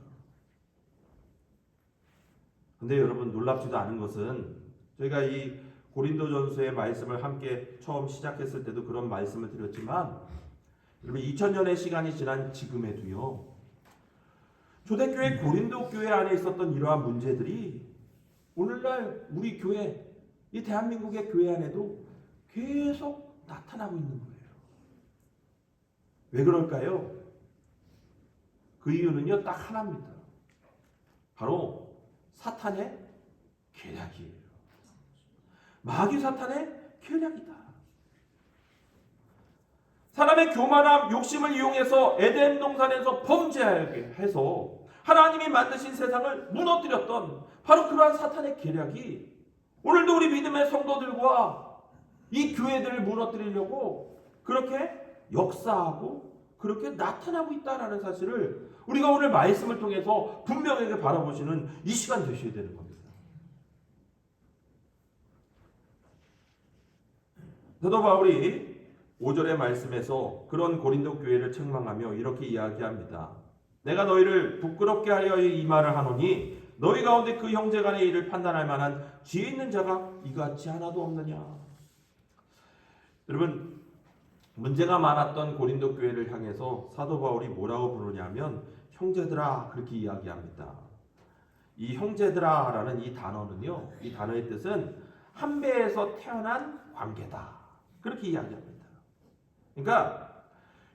근데 여러분 놀랍지도 않은 것은 저희가 이 고린도전서의 말씀을 함께 처음 시작했을 때도 그런 말씀을 드렸지만 여러분 2000년의 시간이 지난 지금에도요. 초대교회 고린도 교회 안에 있었던 이러한 문제들이 오늘날 우리 교회, 이 대한민국의 교회 안에도 계속 나타나고 있는 거예요. 왜 그럴까요? 그 이유는요 딱 하나입니다. 바로 사탄의 계략이에요. 마귀 사탄의 계략이다. 사람의 교만함, 욕심을 이용해서 에덴 동산에서 범죄하게 해서 하나님이 만드신 세상을 무너뜨렸던 바로 그러한 사탄의 계략이 오늘도 우리 믿음의 성도들과 이 교회들을 무너뜨리려고 그렇게 역사하고 그렇게 나타나고 있다는 사실을 우리가 오늘 말씀을 통해서 분명하게 바라보시는 이 시간 되셔야 되는 겁니다. 사도 바울이 5절의 말씀에서 그런 고린도 교회를 책망하며 이렇게 이야기합니다. 내가 너희를 부끄럽게 하려 이 말을 하노니 너희 가운데 그 형제 간의 일을 판단할 만한 지혜 있는 자가 이같이 하나도 없느냐. 여러분 문제가 많았던 고린도 교회를 향해서 사도 바울이 뭐라고 부르냐면 형제들아 그렇게 이야기합니다. 이 형제들아라는 이 단어는요, 이 단어의 뜻은 한 배에서 태어난 관계다. 그렇게 이야기합니다. 그러니까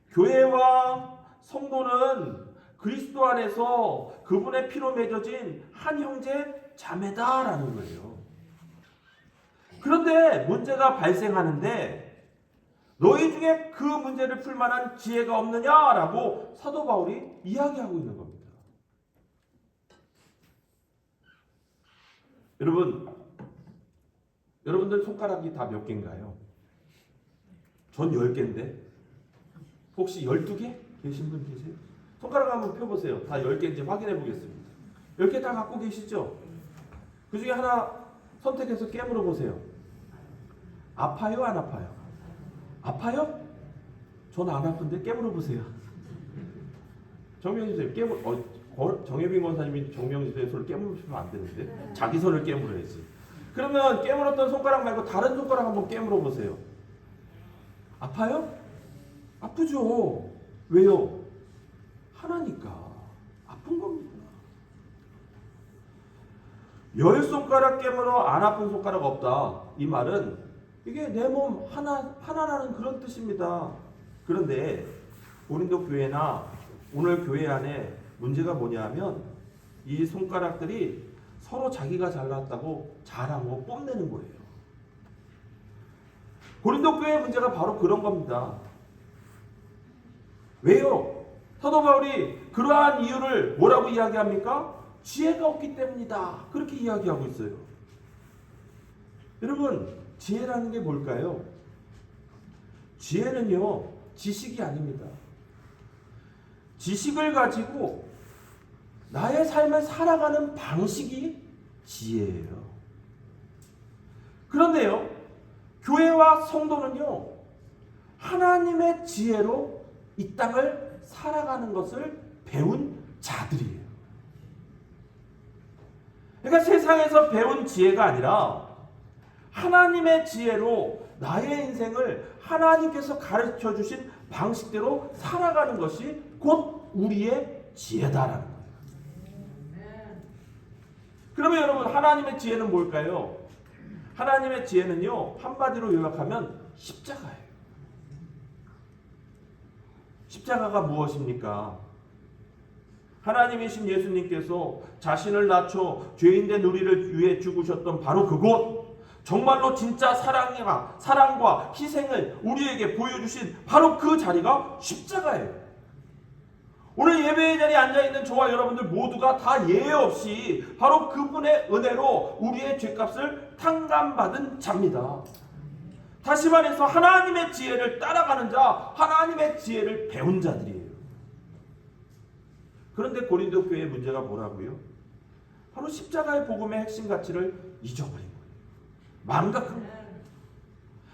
교회와 성도는 그리스도 안에서 그분의 피로 맺어진 한 형제 자매다라는 거예요. 그런데 문제가 발생하는데 너희 중에 그 문제를 풀 만한 지혜가 없느냐라고 사도 바울이 이야기하고 있는 겁니다. 여러분들 손가락이 다 몇 개인가요? 전 10개인데 혹시 12개 계신 분 계세요? 손가락 한번 펴보세요. 다 10개인지 확인해 보겠습니다. 10개 다 갖고 계시죠? 그 중에 하나 선택해서 깨물어 보세요. 아파요? 안 아파요? 아파요? 전 안 아픈데 깨물어 보세요. 정명진 선생님 정혜빈 권사님이 정명진 선생님 손을 깨물으시면 안 되는데 자기 손을 깨물어야지. 그러면 깨물었던 손가락 말고 다른 손가락 한번 깨물어 보세요. 아파요? 아프죠. 왜요? 하나니까 아픈 겁니다. 10손가락 깨물어 안 아픈 손가락 없다. 이 말은 이게 내 몸 하나라는 그런 뜻입니다. 그런데 고린도 교회나 오늘 교회 안에 문제가 뭐냐면 이 손가락들이 서로 자기가 잘났다고 자랑하고 뽐내는 거예요. 고린도 교회의 문제가 바로 그런 겁니다. 왜요? 사도 바울이 그러한 이유를 뭐라고 이야기합니까? 지혜가 없기 때문이다. 그렇게 이야기하고 있어요. 여러분, 지혜라는 게 뭘까요? 지혜는요, 지식이 아닙니다. 지식을 가지고 나의 삶을 살아가는 방식이 지혜예요. 그런데요, 교회와 성도는요, 하나님의 지혜로 이 땅을 살아가는 것을 배운 자들이에요. 그러니까 세상에서 배운 지혜가 아니라 하나님의 지혜로 나의 인생을 하나님께서 가르쳐 주신 방식대로 살아가는 것이 곧 우리의 지혜다라는 거예요. 그러면 여러분, 하나님의 지혜는 뭘까요? 하나님의 지혜는요, 한마디로 요약하면 십자가예요. 십자가가 무엇입니까? 하나님이신 예수님께서 자신을 낮춰 죄인된 우리를 위해 죽으셨던 바로 그곳, 정말로 진짜 사랑과 희생을 우리에게 보여주신 바로 그 자리가 십자가예요. 오늘 예배의 자리에 앉아있는 저와 여러분들 모두가 다 예외 없이 바로 그분의 은혜로 우리의 죄값을 탕감받은 자입니다. 다시 말해서 하나님의 지혜를 따라가는 자, 하나님의 지혜를 배운 자들이에요. 그런데 고린도 교회의 문제가 뭐라고요? 바로 십자가의 복음의 핵심 가치를 잊어버린 거예요. 망각한 거예요.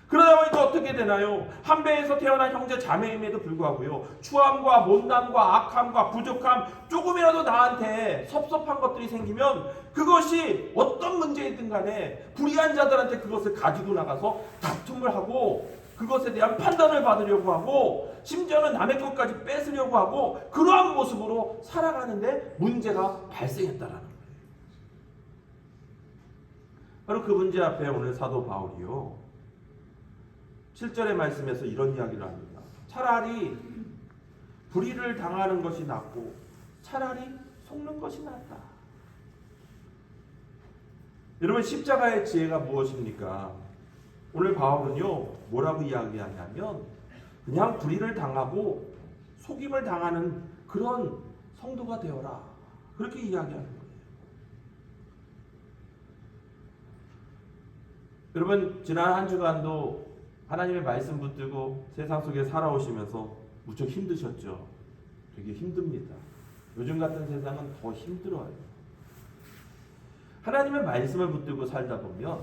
그러다 보니까 어떻게 되나요? 한 배에서 태어난 형제 자매임에도 불구하고요, 추함과 못남과 악함과 부족함, 조금이라도 나한테 섭섭한 것들이 생기면 그것이 어떤 문제이든 간에 불의한 자들한테 그것을 가지고 나가서 다툼을 하고 그것에 대한 판단을 받으려고 하고 심지어는 남의 것까지 뺏으려고 하고 그러한 모습으로 살아가는데 문제가 발생했다라는 거예요. 바로 그 문제 앞에 오늘 사도 바울이요, 7절의 말씀에서 이런 이야기를 합니다. 차라리 불의를 당하는 것이 낫고 차라리 속는 것이 낫다. 여러분, 십자가의 지혜가 무엇입니까? 오늘 바울은요, 뭐라고 이야기하냐면 그냥 불의를 당하고 속임을 당하는 그런 성도가 되어라, 그렇게 이야기하는 거예요. 여러분, 지난 한 주간도 하나님의 말씀 붙들고 세상 속에 살아오시면서 무척 힘드셨죠? 되게 힘듭니다. 요즘 같은 세상은 더 힘들어요. 하나님의 말씀을 붙들고 살다 보면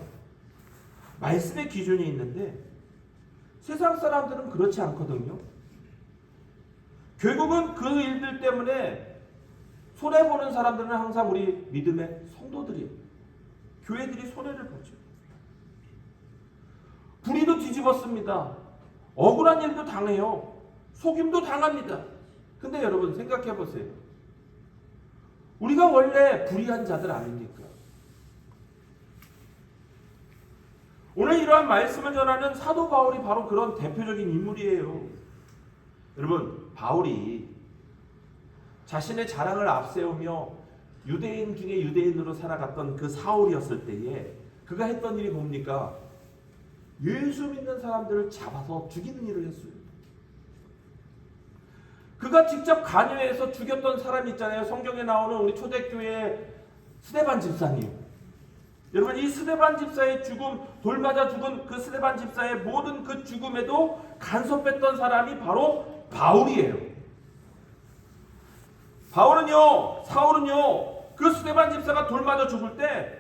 말씀의 기준이 있는데 세상 사람들은 그렇지 않거든요. 결국은 그 일들 때문에 손해보는 사람들은 항상 우리 믿음의 성도들이에요. 교회들이 손해를 보죠. 불의도 뒤집었습니다. 억울한 일도 당해요. 속임도 당합니다. 근데 여러분 생각해 보세요. 우리가 원래 불의한 자들 아닙니까? 오늘 이러한 말씀을 전하는 사도 바울이 바로 그런 대표적인 인물이에요. 여러분, 바울이 자신의 자랑을 앞세우며 유대인 중에 유대인으로 살아갔던 그 사울이었을 때에 그가 했던 일이 뭡니까? 예수 믿는 사람들을 잡아서 죽이는 일을 했어요. 그가 직접 관여해서 죽였던 사람이 있잖아요. 성경에 나오는 우리 초대교회 스데반 집사님. 여러분, 이 스데반 집사의 죽음, 돌 맞아 죽은 그 스데반 집사의 모든 그 죽음에도 간섭했던 사람이 바로 바울이에요. 사울은요, 그 스데반 집사가 돌 맞아 죽을 때,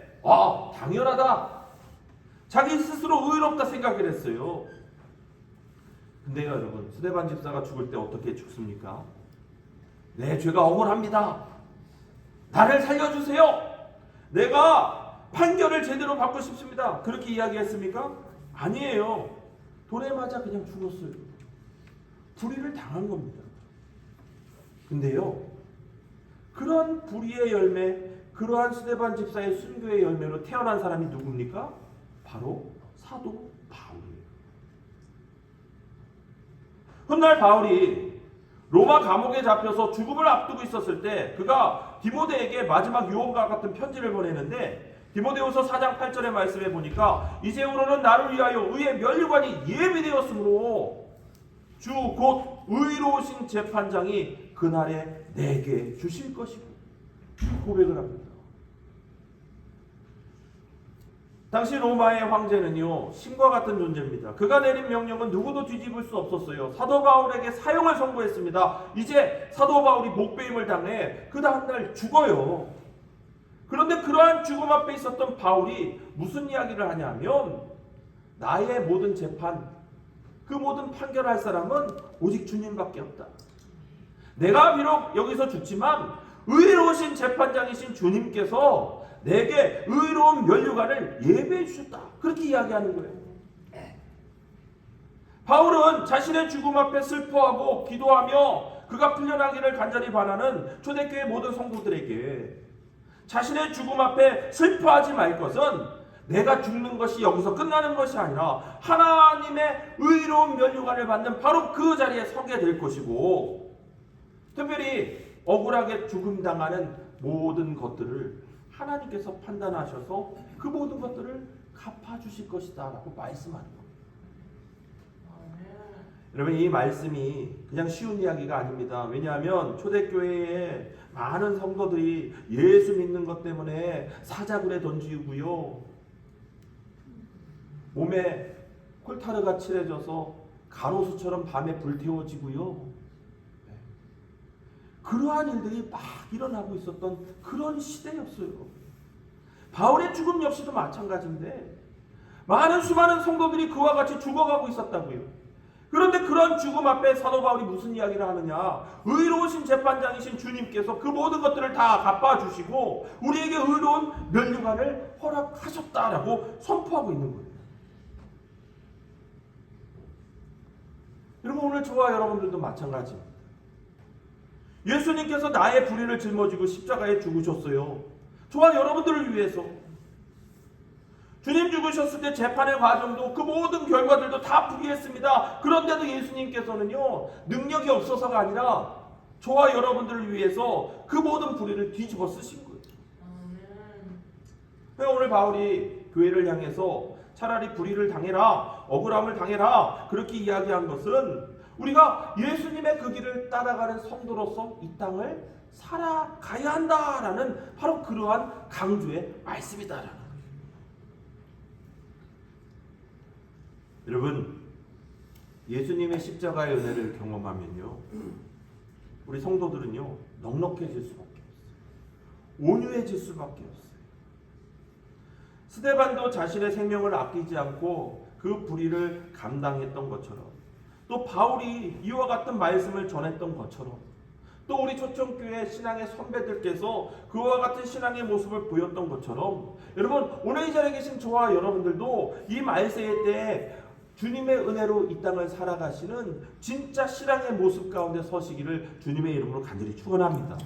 당연하다. 자기 스스로 의롭다 생각을 했어요. 근데요, 여러분, 스데반 집사가 죽을 때 어떻게 죽습니까? 내 죄가 억울합니다. 나를 살려주세요. 내가 판결을 제대로 받고 싶습니다. 그렇게 이야기했습니까? 아니에요. 돌에 맞아 그냥 죽었어요. 불의를 당한 겁니다. 근데요, 그런 불의의 열매, 그러한 스데반 집사의 순교의 열매로 태어난 사람이 누굽니까? 바로 사도 바울이에요. 훗날 바울이 로마 감옥에 잡혀서 죽음을 앞두고 있었을 때 그가 디모데에게 마지막 유언과 같은 편지를 보내는데, 디모데후서 4장 8절의 말씀에 보니까 이제후로는 나를 위하여 의의 면류관이 예비되었으므로 주 곧 의로우신 재판장이 그날에 내게 주실 것이고, 고백을 합니다. 당시 로마의 황제는요, 신과 같은 존재입니다. 그가 내린 명령은 누구도 뒤집을 수 없었어요. 사도 바울에게 사형을 선고했습니다. 이제 사도 바울이 목배임을 당해 그 다음날 죽어요. 그런데 그러한 죽음 앞에 있었던 바울이 무슨 이야기를 하냐면, 나의 모든 재판, 그 모든 판결할 사람은 오직 주님밖에 없다. 내가 비록 여기서 죽지만 의로우신 재판장이신 주님께서 내게 의로운 면류관을 예배해 주셨다. 그렇게 이야기하는 거예요. 바울은 자신의 죽음 앞에 슬퍼하고 기도하며 그가 풀려나기를 간절히 바라는 초대교회 모든 성도들에게 자신의 죽음 앞에 슬퍼하지 말 것은 내가 죽는 것이 여기서 끝나는 것이 아니라 하나님의 의로운 면류관을 받는 바로 그 자리에 서게 될 것이고, 특별히 억울하게 죽음당하는 모든 것들을 하나님께서 판단하셔서 그 모든 것들을 갚아주실 것이다 라고 말씀하는 겁니다. 여러분, 이 말씀이 그냥 쉬운 이야기가 아닙니다. 왜냐하면 초대교회에 많은 성도들이 예수 믿는 것 때문에 사자굴에 던지고요, 몸에 콜타르가 칠해져서 가로수처럼 밤에 불태워지고요, 그러한 일들이 막 일어나고 있었던 그런 시대였어요. 바울의 죽음 역시도 마찬가지인데 많은 수많은 성도들이 그와 같이 죽어가고 있었다고요. 그런데 그런 죽음 앞에 사도 바울이 무슨 이야기를 하느냐? 의로우신 재판장이신 주님께서 그 모든 것들을 다 갚아주시고 우리에게 의로운 면류관을 허락하셨다라고 선포하고 있는 거예요. 여러분, 오늘 저와 여러분들도 마찬가지입니다. 예수님께서 나의 불의를 짊어지고 십자가에 죽으셨어요. 저와 여러분들을 위해서. 주님 죽으셨을 때 재판의 과정도 그 모든 결과들도 다 불의했습니다. 그런데도 예수님께서는요, 능력이 없어서가 아니라 저와 여러분들을 위해서 그 모든 불의를 뒤집어 쓰신 거예요. 오늘 바울이 교회를 향해서 차라리 불의를 당해라, 억울함을 당해라, 그렇게 이야기한 것은 우리가 예수님의 그 길을 따라가는 성도로서 이 땅을 살아가야 한다라는 바로 그러한 강조의 말씀이다라는 거예요. 여러분, 예수님의 십자가의 은혜를 경험하면요, 우리 성도들은요 넉넉해질 수밖에 없어요. 온유해질 수밖에 없어요. 스데반도 자신의 생명을 아끼지 않고 그 불의를 감당했던 것처럼, 또 바울이 이와 같은 말씀을 전했던 것처럼, 또 우리 초청교회 신앙의 선배들께서 그와 같은 신앙의 모습을 보였던 것처럼, 여러분, 오늘 이 자리에 계신 저와 여러분들도 이 말세의 때에 주님의 은혜로 이 땅을 살아가시는 진짜 신앙의 모습 가운데 서시기를 주님의 이름으로 간절히 축원합니다.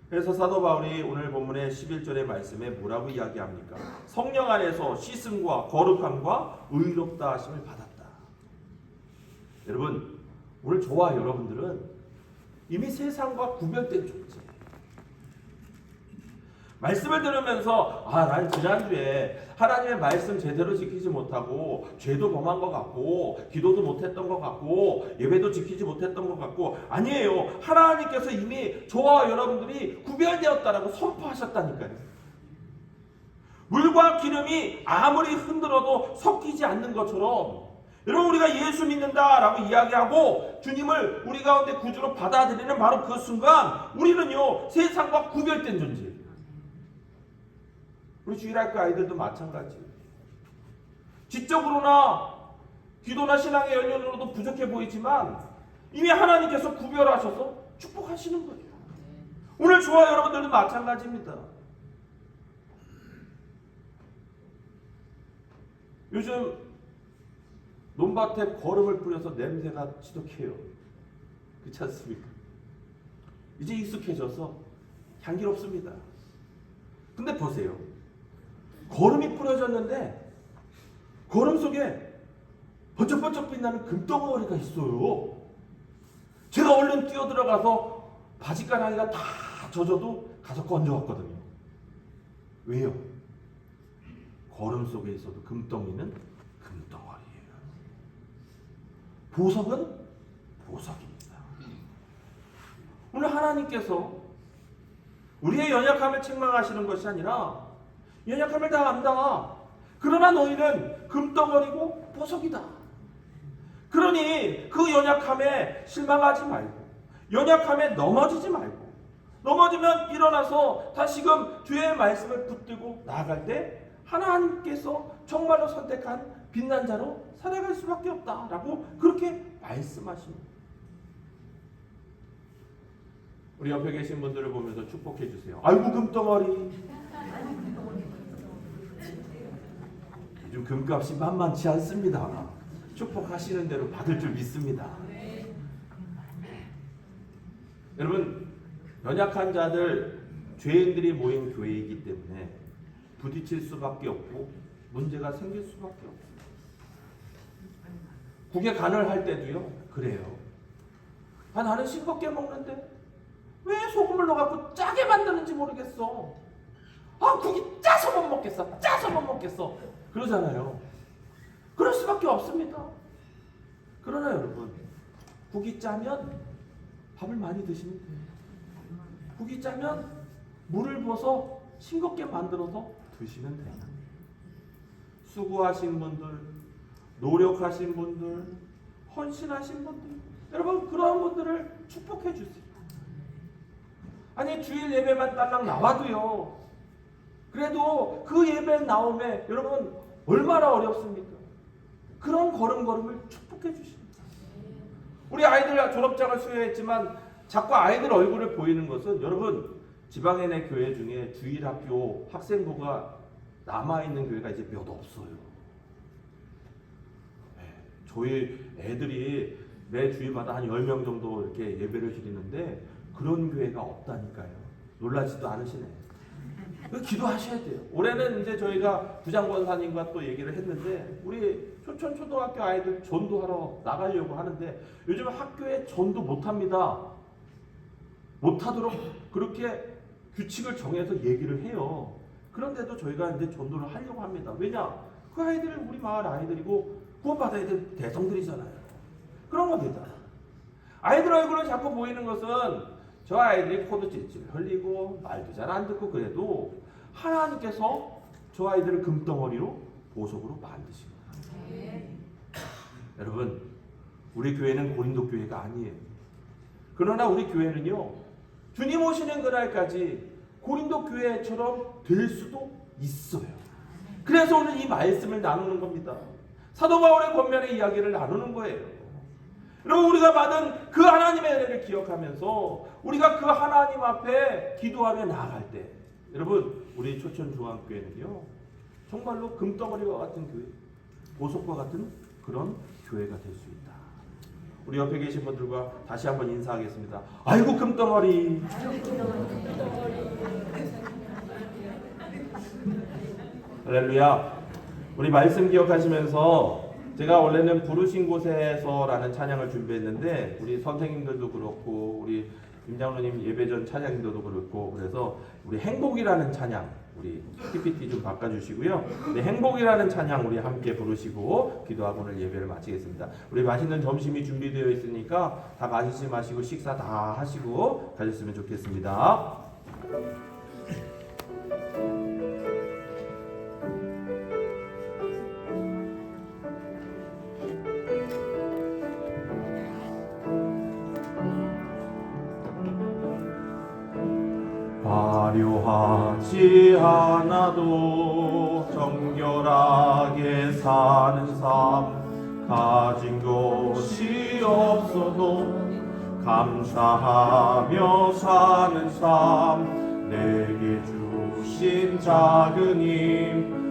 그래서 사도 바울이 오늘 본문의 11절의 말씀에 뭐라고 이야기합니까? 성령 안에서 씻음과 거룩함과 의롭다 하심을 받았다. 여러분, 오늘 저와 여러분들은 이미 세상과 구별된 존재. 말씀을 들으면서 난 지난주에 하나님의 말씀 제대로 지키지 못하고 죄도 범한 것 같고 기도도 못했던 것 같고 예배도 지키지 못했던 것 같고, 아니에요. 하나님께서 이미 저와 여러분들이 구별되었다라고 선포하셨다니까요. 물과 기름이 아무리 흔들어도 섞이지 않는 것처럼 여러분 우리가 예수 믿는다라고 이야기하고 주님을 우리 가운데 구주로 받아들이는 바로 그 순간 우리는요 세상과 구별된 존재예요. 우리 주일학교 아이들도 마찬가지예요. 지적으로나 기도나 신앙의 연륜으로도 부족해 보이지만 이미 하나님께서 구별하셔서 축복하시는 거예요. 오늘 저와 여러분들도 마찬가지입니다. 요즘 논밭에 거름을 뿌려서 냄새가 지독해요. 그렇지 않습니까? 이제 익숙해져서 향기롭습니다. 근데 보세요. 거름이 뿌려졌는데 거름 속에 번쩍번쩍 빛나는 금덩어리가 있어요. 제가 얼른 뛰어들어가서 바지가랑이가 다 젖어도 가서 건져왔거든요. 왜요? 거름 속에 있어도 금덩이는 금덩어리예요. 보석은 보석입니다. 오늘 하나님께서 우리의 연약함을 책망하시는 것이 아니라 연약함을 다 안다. 그러나 너희는 금덩어리고 보석이다. 그러니 그 연약함에 실망하지 말고 연약함에 넘어지지 말고 넘어지면 일어나서 다시금 주의 말씀을 붙들고 나아갈 때 하나님께서 정말로 선택한 빛난 자로 살아갈 수밖에 없다라고 그렇게 말씀하십니다. 우리 옆에 계신 분들을 보면서 축복해 주세요. 아이고 금덩어리. 요즘 금값이 만만치 않습니다. 축복하시는 대로 받을 줄 믿습니다. 여러분 연약한 자들 죄인들이 모인 교회이기 때문에 부딪힐 수밖에 없고 문제가 생길 수밖에 없습니다. 국에 간을 할 때도요 그래요. 나는 싱겁게 먹는데 왜 소금을 넣어갖고 짜게 만드는지 모르겠어. 국이 짜서 못 먹겠어. 짜서 못 먹겠어. 그러잖아요. 그럴 수밖에 없습니다. 그러나 여러분 국이 짜면 밥을 많이 드시면 돼요. 국이 짜면 물을 부어서 싱겁게 만들어서 드시면 돼요. 수고하신 분들, 노력하신 분들, 헌신하신 분들, 여러분 그러한 분들을 축복해 주세요. 아니 주일 예배만 딸랑 나와도요. 그래도 그 예배 나옴에 여러분 얼마나 어렵습니까? 그런 걸음걸음을 축복해 주십니다. 우리 아이들 졸업장을 수여했지만 자꾸 아이들 얼굴을 보이는 것은 여러분 지방의 내 교회 중에 주일학교 학생부가 남아있는 교회가 이제 몇 없어요. 저희 애들이 매 주일마다 한 10명 정도 이렇게 예배를 드리는데 그런 교회가 없다니까요. 놀라지도 않으시네. 기도하셔야 돼요. 올해는 이제 저희가 부장권사님과 또 얘기를 했는데 우리 초천 초등학교 아이들 전도하러 나가려고 하는데 요즘 학교에 전도 못합니다. 못하도록 그렇게 규칙을 정해서 얘기를 해요. 그런데도 저희가 이제 전도를 하려고 합니다. 왜냐? 그 아이들은 우리 마을 아이들이고 구원받아야 될 대성들이잖아요. 그런 겁니다. 아이들 얼굴을 자꾸 보이는 것은 저 아이들이 코도 찔찔 흘리고 말도 잘 안 듣고 그래도 하나님께서 저 아이들을 금덩어리로 보석으로 만드신 거예요. 여러분 우리 교회는 고린도 교회가 아니에요. 그러나 우리 교회는요 주님 오시는 그날까지 고린도 교회처럼 될 수도 있어요. 그래서 오늘 이 말씀을 나누는 겁니다. 사도 바울의 권면의 이야기를 나누는 거예요. 여러분 우리가 받은 그 하나님의 은혜를 기억하면서 우리가 그 하나님 앞에 기도하며 나아갈 때 여러분 우리 초천중앙교회는요 정말로 금덩어리와 같은 교회, 보석과 같은 그런 교회가 될 수 있다. 우리 옆에 계신 분들과 다시 한번 인사하겠습니다. 아이고 금덩어리. 할렐루야. 우리 말씀 기억하시면서 제가 원래는 부르신 곳에서라는 찬양을 준비했는데 우리 선생님들도 그렇고 우리 김장로님 예배전 찬양들도 그렇고 그래서 우리 행복이라는 찬양 우리 PPT 좀 바꿔주시고요. 네, 행복이라는 찬양 우리 함께 부르시고 기도하고 오늘 예배를 마치겠습니다. 우리 맛있는 점심이 준비되어 있으니까 다 마시지 마시고 식사 다 하시고 가셨으면 좋겠습니다. 화려하지 않아도 정결하게 사는 삶, 가진 것이 없어도 감사하며 사는 삶, 내게 주신 작은 힘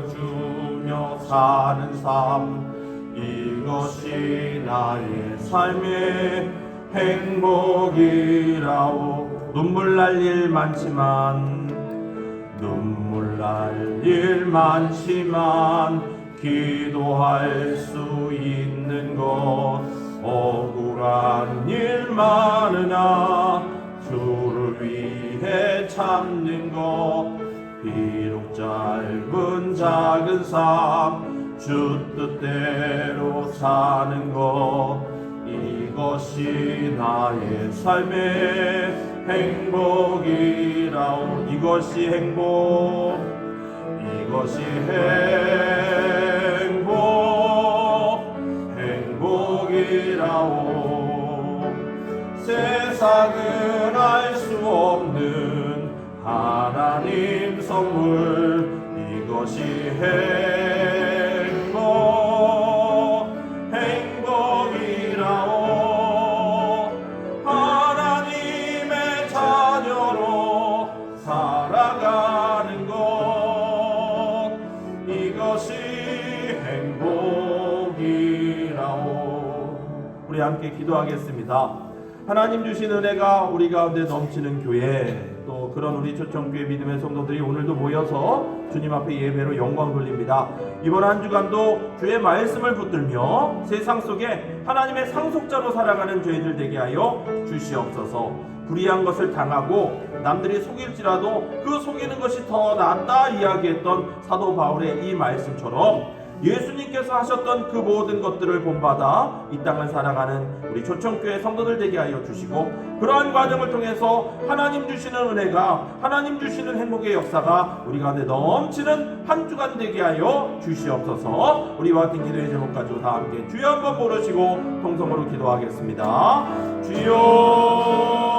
주며 사는 삶, 이것이 나의 삶의 행복이라오. 눈물 날 일 많지만 기도할 수 있는 것, 억울한 일 많으나 주를 위해 참는 것, 비록 짧은 작은 삶, 주 뜻대로 사는 것, 이것이 나의 삶의 행복이라오. 이것이 행복이라오. 세상은 알 수 없는 하나님 선물, 이것이 행복이라오. 하나님의 자녀로 살아가는 것, 이것이 행복이라오. 우리 함께 기도하겠습니다. 하나님 주신 은혜가 우리 가운데 넘치는 교회, 또 그런 우리 초청교회 믿음의 성도들이 오늘도 모여서 주님 앞에 예배로 영광 돌립니다. 이번 한 주간도 주의 말씀을 붙들며 세상 속에 하나님의 상속자로 살아가는 저희들 되게 하여 주시옵소서. 불의한 것을 당하고 남들이 속일지라도 그 속이는 것이 더 낫다 이야기했던 사도 바울의 이 말씀처럼 예수님께서 하셨던 그 모든 것들을 본받아 이 땅을 살아가는 우리 초청교회 성도들 되게 하여 주시고, 그러한 과정을 통해서 하나님 주시는 은혜가, 하나님 주시는 행복의 역사가 우리 가운데 넘치는 한 주간 되게 하여 주시옵소서. 우리와 같은 기도의 제목 가지고 다 함께 주여 한번 부르시고 통성으로 기도하겠습니다. 주여,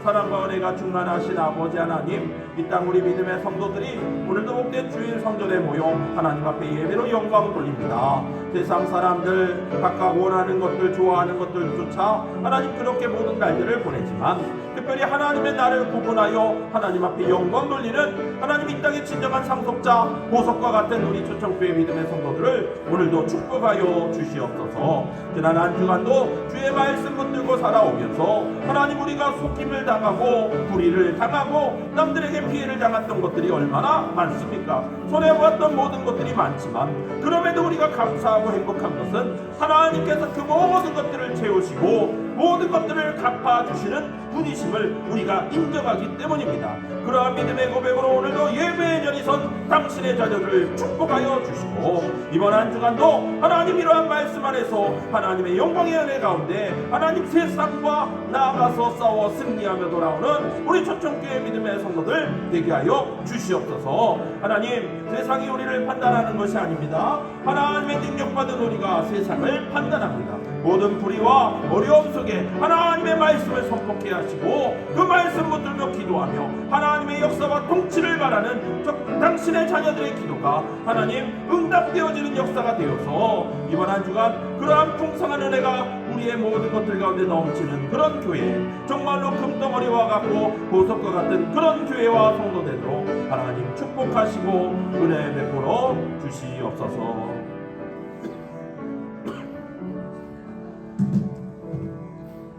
사랑과 은혜가 충만하신 아버지 하나님, 이 땅 우리 믿음의 성도들이 오늘도 복된 주일 성전에 모여 하나님 앞에 예배로 영광 돌립니다. 세상 사람들 각각 원하는 것들, 좋아하는 것들조차 하나님 그렇게 모든 날들을 보내지만 특별히 하나님의 날을 구분하여 하나님 앞에 영광 돌리는 하나님 이 땅의 진정한 상속자, 보석과 같은 우리 초청교회 믿음의 성도들을 오늘도 축복하여 주시옵소서. 지난 한 주간도 주의 말씀 붙들고 살아오면서 하나님 우리가 속임을 당하고 불의를 당하고 남들에게 피해를 당했던 것들이 얼마나 많습니까? 손해보았던 모든 것들이 많지만 그럼에도 우리가 감사하고 행복한 것은 하나님께서 그 모든 것들을 채우시고 모든 것들을 갚아주시는 분이심을 우리가 인정하기 때문입니다. 그러한 믿음의 고백으로 오늘도 예배의 전이선 당신의 자녀를 축복하여 주시고, 이번 한 주간도 하나님 이러한 말씀 안에서 하나님의 영광의 은혜 가운데 하나님 세상과 나아가서 싸워 승리하며 돌아오는 우리 초청교회 믿음의 성도들 되게 하여 주시옵소서. 하나님, 세상이 우리를 판단하는 것이 아닙니다. 하나님의 능력받은 우리가 세상을 판단합니다. 모든 불의와 어려움 속에 하나님의 말씀을 선포케 하시고 그 말씀 붙들며 기도하며 하나님의 역사와 통치를 바라는 당신의 자녀들의 기도가 하나님 응답되어지는 역사가 되어서 이번 한 주간 그러한 풍성한 은혜가 우리의 모든 것들 가운데 넘치는 그런 교회, 정말로 금덩어리와 같고 보석과 같은 그런 교회와 성도 되도록 하나님 축복하시고 은혜 베풀어 주시옵소서.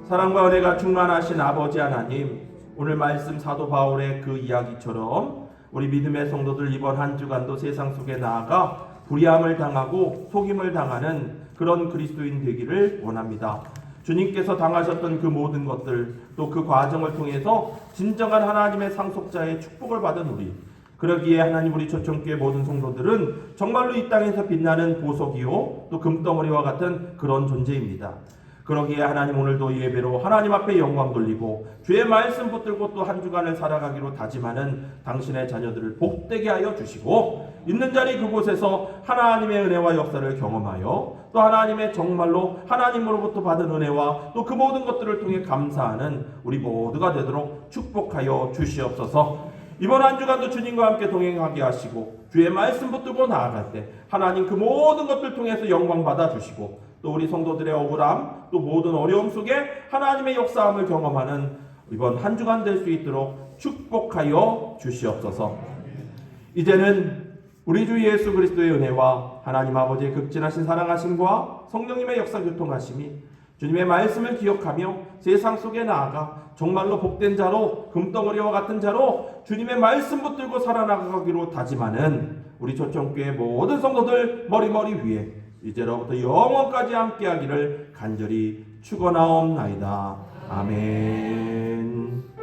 사랑과 은혜가 충만하신 아버지 하나님, 오늘 말씀 사도 바울의 그 이야기처럼 우리 믿음의 성도들 이번 한 주간도 세상 속에 나아가 불의함을 당하고 속임을 당하는 그런 그리스도인 되기를 원합니다. 주님께서 당하셨던 그 모든 것들, 또 그 과정을 통해서 진정한 하나님의 상속자의 축복을 받은 우리, 그러기에 하나님 우리 초청교회 모든 성도들은 정말로 이 땅에서 빛나는 보석이요 또 금덩어리와 같은 그런 존재입니다. 그러기에 하나님 오늘도 예배로 하나님 앞에 영광 돌리고 주의 말씀 붙들고 또 한 주간을 살아가기로 다짐하는 당신의 자녀들을 복되게 하여 주시고 있는 자리 그곳에서 하나님의 은혜와 역사를 경험하여 또 하나님의 정말로 하나님으로부터 받은 은혜와 또 그 모든 것들을 통해 감사하는 우리 모두가 되도록 축복하여 주시옵소서. 이번 한 주간도 주님과 함께 동행하게 하시고 주의 말씀 붙들고 나아갈 때 하나님 그 모든 것들 통해서 영광 받아 주시고 또 우리 성도들의 억울함 또 모든 어려움 속에 하나님의 역사함을 경험하는 이번 한 주간 될 수 있도록 축복하여 주시옵소서. 이제는 우리 주 예수 그리스도의 은혜와 하나님 아버지의 극진하신 사랑하심과 성령님의 역사 교통하심이 주님의 말씀을 기억하며 세상 속에 나아가 정말로 복된 자로 금덩어리와 같은 자로 주님의 말씀 붙들고 살아나가기로 다짐하는 우리 초청교회 모든 성도들 머리머리 위에 이제로부터 영원까지 함께하기를 간절히 축원하옵나이다. 아멘.